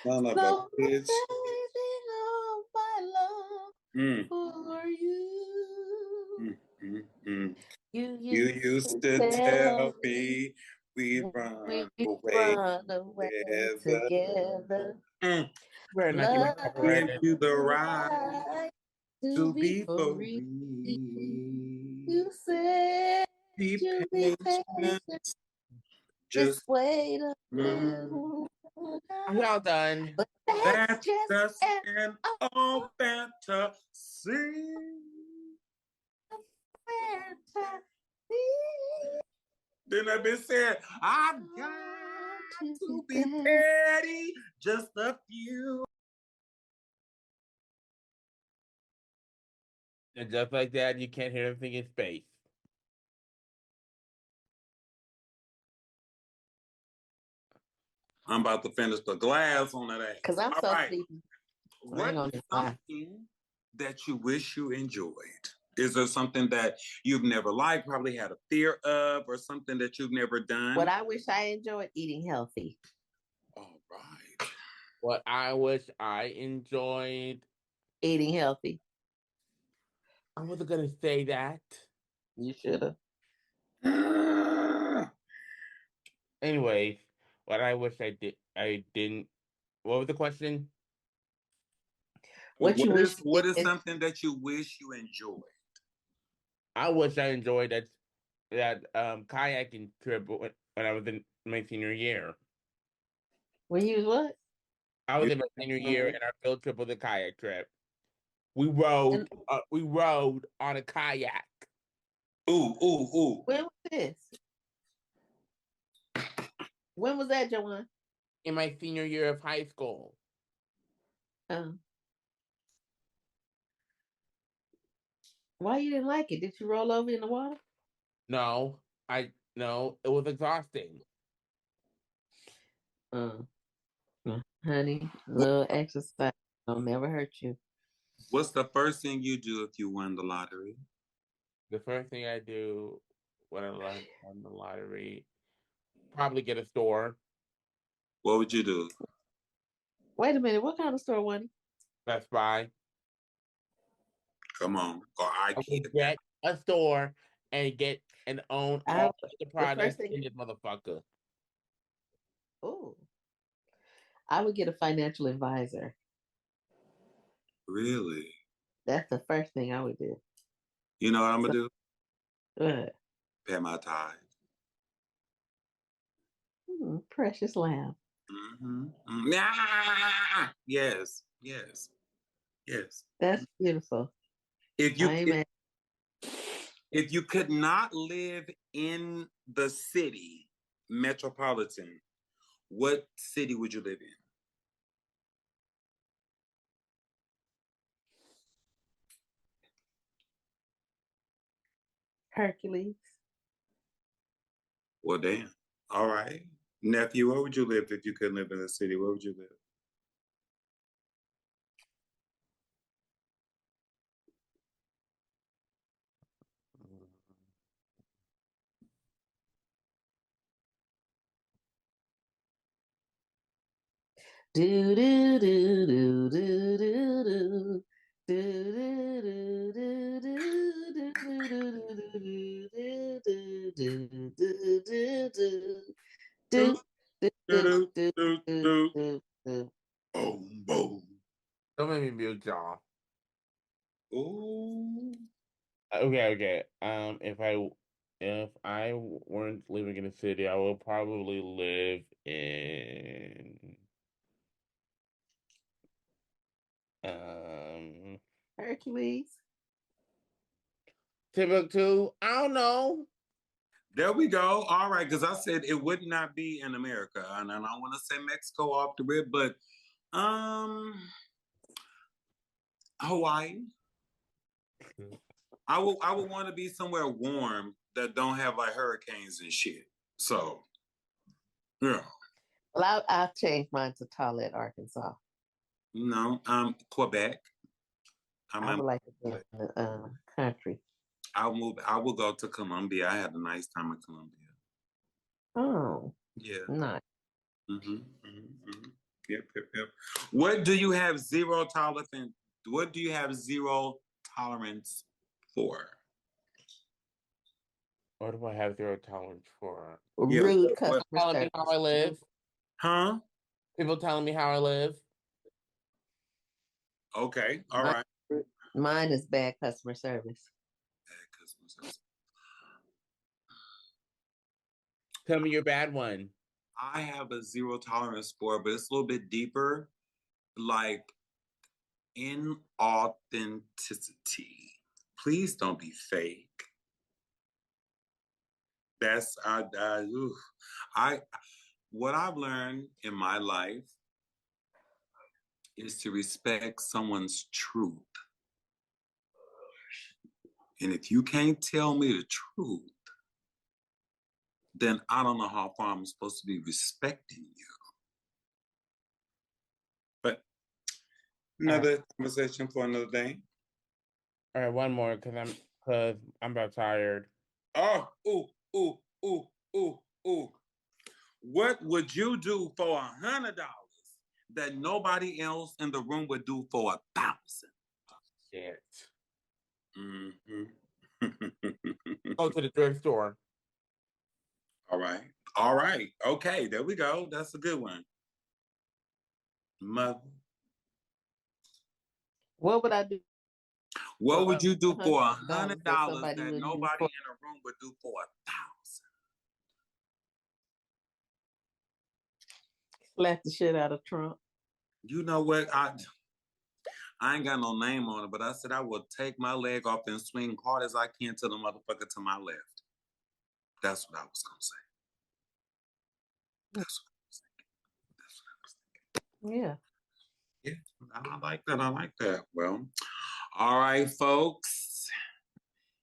[SPEAKER 4] Son of a bitch.
[SPEAKER 2] All my love for you. You
[SPEAKER 4] used to tell me we run away
[SPEAKER 2] together.
[SPEAKER 3] We're not
[SPEAKER 2] Love
[SPEAKER 3] even separated.
[SPEAKER 4] Give you the right
[SPEAKER 2] to be free. You said you'll be patient. Just wait a little.
[SPEAKER 3] I'm all done.
[SPEAKER 2] But
[SPEAKER 4] that's just an old fantasy. Then I've been saying, I've got to be petty, just a few.
[SPEAKER 3] And just like that, you can't hear everything in space.
[SPEAKER 4] I'm about to finish the glass on that ass.
[SPEAKER 2] Because I'm
[SPEAKER 4] all
[SPEAKER 2] so
[SPEAKER 4] right.
[SPEAKER 2] sleepy.
[SPEAKER 4] What is something that you wish you enjoyed? Is there something that you've never liked, probably had a fear of, or something that you've never done?
[SPEAKER 2] What I wish I enjoyed, eating healthy.
[SPEAKER 4] All right.
[SPEAKER 3] What I wish I enjoyed,
[SPEAKER 2] eating healthy.
[SPEAKER 3] I wasn't gonna say that.
[SPEAKER 2] You should have.
[SPEAKER 3] Anyways, what I wish I didn't. What was the question?
[SPEAKER 4] What is something that you wish you enjoyed?
[SPEAKER 3] I wish I enjoyed that kayaking trip when I was in my senior year.
[SPEAKER 2] When you was what?
[SPEAKER 3] I was in my senior year, and our field trip was a kayak trip. We rode on a kayak.
[SPEAKER 4] Ooh.
[SPEAKER 2] When was this? When was that, Joanne?
[SPEAKER 3] In my senior year of high school.
[SPEAKER 2] Why you didn't like it? Did you roll over in the water?
[SPEAKER 3] No, it was exhausting.
[SPEAKER 2] honey. A little exercise will never hurt you.
[SPEAKER 4] What's the first thing you do if you win the lottery?
[SPEAKER 3] The first thing I do when I won the lottery, probably get a store.
[SPEAKER 4] What would you do?
[SPEAKER 2] Wait a minute. What kind of store, Wendy?
[SPEAKER 3] Best Buy.
[SPEAKER 4] Come on. Or
[SPEAKER 3] I
[SPEAKER 4] IKEA.
[SPEAKER 3] would get a store and get and own all the products in this motherfucker.
[SPEAKER 2] Oh, I would get a financial advisor.
[SPEAKER 4] Really?
[SPEAKER 2] That's the first thing I would do.
[SPEAKER 4] You know what I'm going to do?
[SPEAKER 2] What?
[SPEAKER 4] Pay my tithe.
[SPEAKER 2] Precious lamb.
[SPEAKER 4] Mm-hmm. Ah! Yes. Yes. Yes.
[SPEAKER 2] That's beautiful.
[SPEAKER 4] If you could not live in the city metropolitan, what city would you live in?
[SPEAKER 2] Hercules.
[SPEAKER 4] Well, damn. All right. Nephew, where would you live if you couldn't live in the city? Where would you live?
[SPEAKER 2] Do do do do do do do. Do do do do do do do do.
[SPEAKER 4] Boom, boom.
[SPEAKER 3] Don't make me mute y'all.
[SPEAKER 4] Ooh.
[SPEAKER 3] Okay. If I weren't living in a city, I would probably live in
[SPEAKER 2] Hercules.
[SPEAKER 3] Timbuktu. I don't know.
[SPEAKER 4] There we go. All right, because I said it would not be in America, and I don't want to say Mexico off the rip, but Hawaii. I would want to be somewhere warm that don't have like hurricanes and shit. So, yeah.
[SPEAKER 2] Well, I'll change mine to Tollet, Arkansas.
[SPEAKER 4] No, Quebec.
[SPEAKER 2] I would like to be in the country.
[SPEAKER 4] I will go to Colombia. I had a nice time in Colombia.
[SPEAKER 2] Oh,
[SPEAKER 4] yeah,
[SPEAKER 2] nice.
[SPEAKER 4] Yep. What do you have zero tolerance? What do you have zero tolerance for?
[SPEAKER 3] What do I have zero tolerance for?
[SPEAKER 2] Rude customer
[SPEAKER 3] telling
[SPEAKER 2] service.
[SPEAKER 3] me how I live.
[SPEAKER 4] Huh?
[SPEAKER 3] People telling me how I live.
[SPEAKER 4] Okay, all right.
[SPEAKER 2] Mine is bad customer service.
[SPEAKER 4] Bad customer service.
[SPEAKER 3] Tell me your bad one.
[SPEAKER 4] I have a zero tolerance for, but it's a little bit deeper, like inauthenticity. Please don't be fake. That's what I've learned in my life is to respect someone's truth. And if you can't tell me the truth, then I don't know how far I'm supposed to be respecting you. But another conversation for another day.
[SPEAKER 3] All right, one more because I'm about tired.
[SPEAKER 4] Oh, What would you do for $100 that nobody else in the room would do for 1,000?
[SPEAKER 3] Shit.
[SPEAKER 4] Mm-hmm.
[SPEAKER 3] Go to the thrift store.
[SPEAKER 4] All right. Okay, there we go. That's a good one. Mother.
[SPEAKER 2] What would I do?
[SPEAKER 4] What would you do for $100 that
[SPEAKER 2] nobody
[SPEAKER 4] in a room would do for 1,000?
[SPEAKER 2] Slap the shit out of Trump.
[SPEAKER 4] You know what? I ain't got no name on it, but I said I will take my leg off and swing hard as I can to the motherfucker to my left. That's what I was gonna say. That's what I was thinking.
[SPEAKER 2] Yeah.
[SPEAKER 4] Yeah, I like that. Well, all right, folks.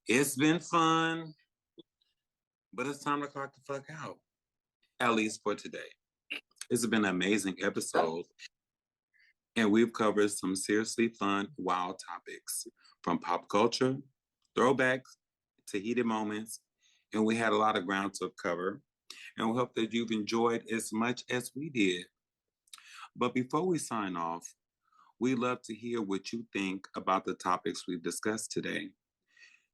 [SPEAKER 4] It's been fun, but it's time to clock the fuck out. At least for today. It's been an amazing episode, and we've covered some seriously fun, wild topics from pop culture, throwbacks to heated moments, and we had a lot of ground to cover. And we hope that you've enjoyed as much as we did. But before we sign off, we'd love to hear what you think about the topics we've discussed today.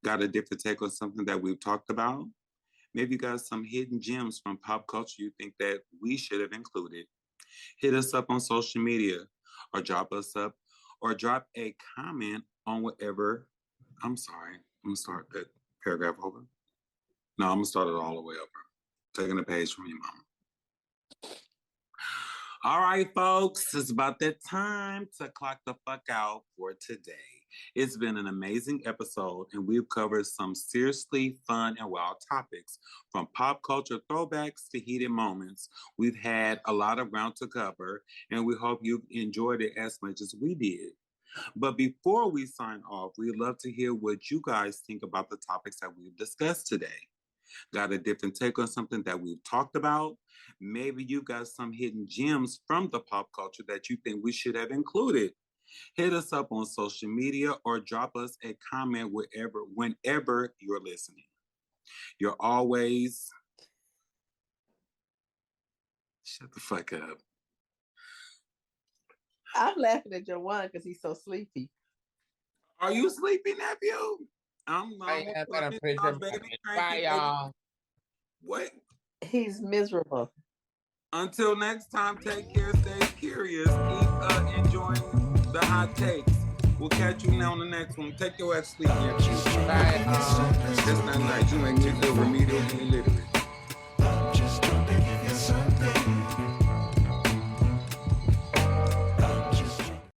[SPEAKER 4] Got a different take on something that we've talked about? Maybe you got some hidden gems from pop culture you think that we should have included. Hit us up on social media or drop a comment on whatever. I'm sorry. I'm gonna start that paragraph over. No, I'm gonna start it all the way over. Taking a page from your mama. All right, folks, it's about that time to clock the fuck out for today. It's been an amazing episode, and we've covered some seriously fun and wild topics, from pop culture throwbacks to heated moments. We've had a lot of ground to cover, and we hope you enjoyed it as much as we did. But before we sign off, we'd love to hear what you guys think about the topics that we've discussed today. Got a different take on something that we've talked about? Maybe you got some hidden gems from the pop culture that you think we should have included. Hit us up on social media or drop us a comment whenever you're listening. You're always... Shut the fuck up.
[SPEAKER 2] I'm laughing at Jawan because he's so sleepy.
[SPEAKER 4] Are you sleepy, nephew? I'm
[SPEAKER 3] Bye, y'all.
[SPEAKER 4] What?
[SPEAKER 2] He's miserable.
[SPEAKER 4] Until next time, take care, stay curious, keep enjoying the hot takes. We'll catch you now on the next one. Take your ass sleep, nephew.
[SPEAKER 3] Bye.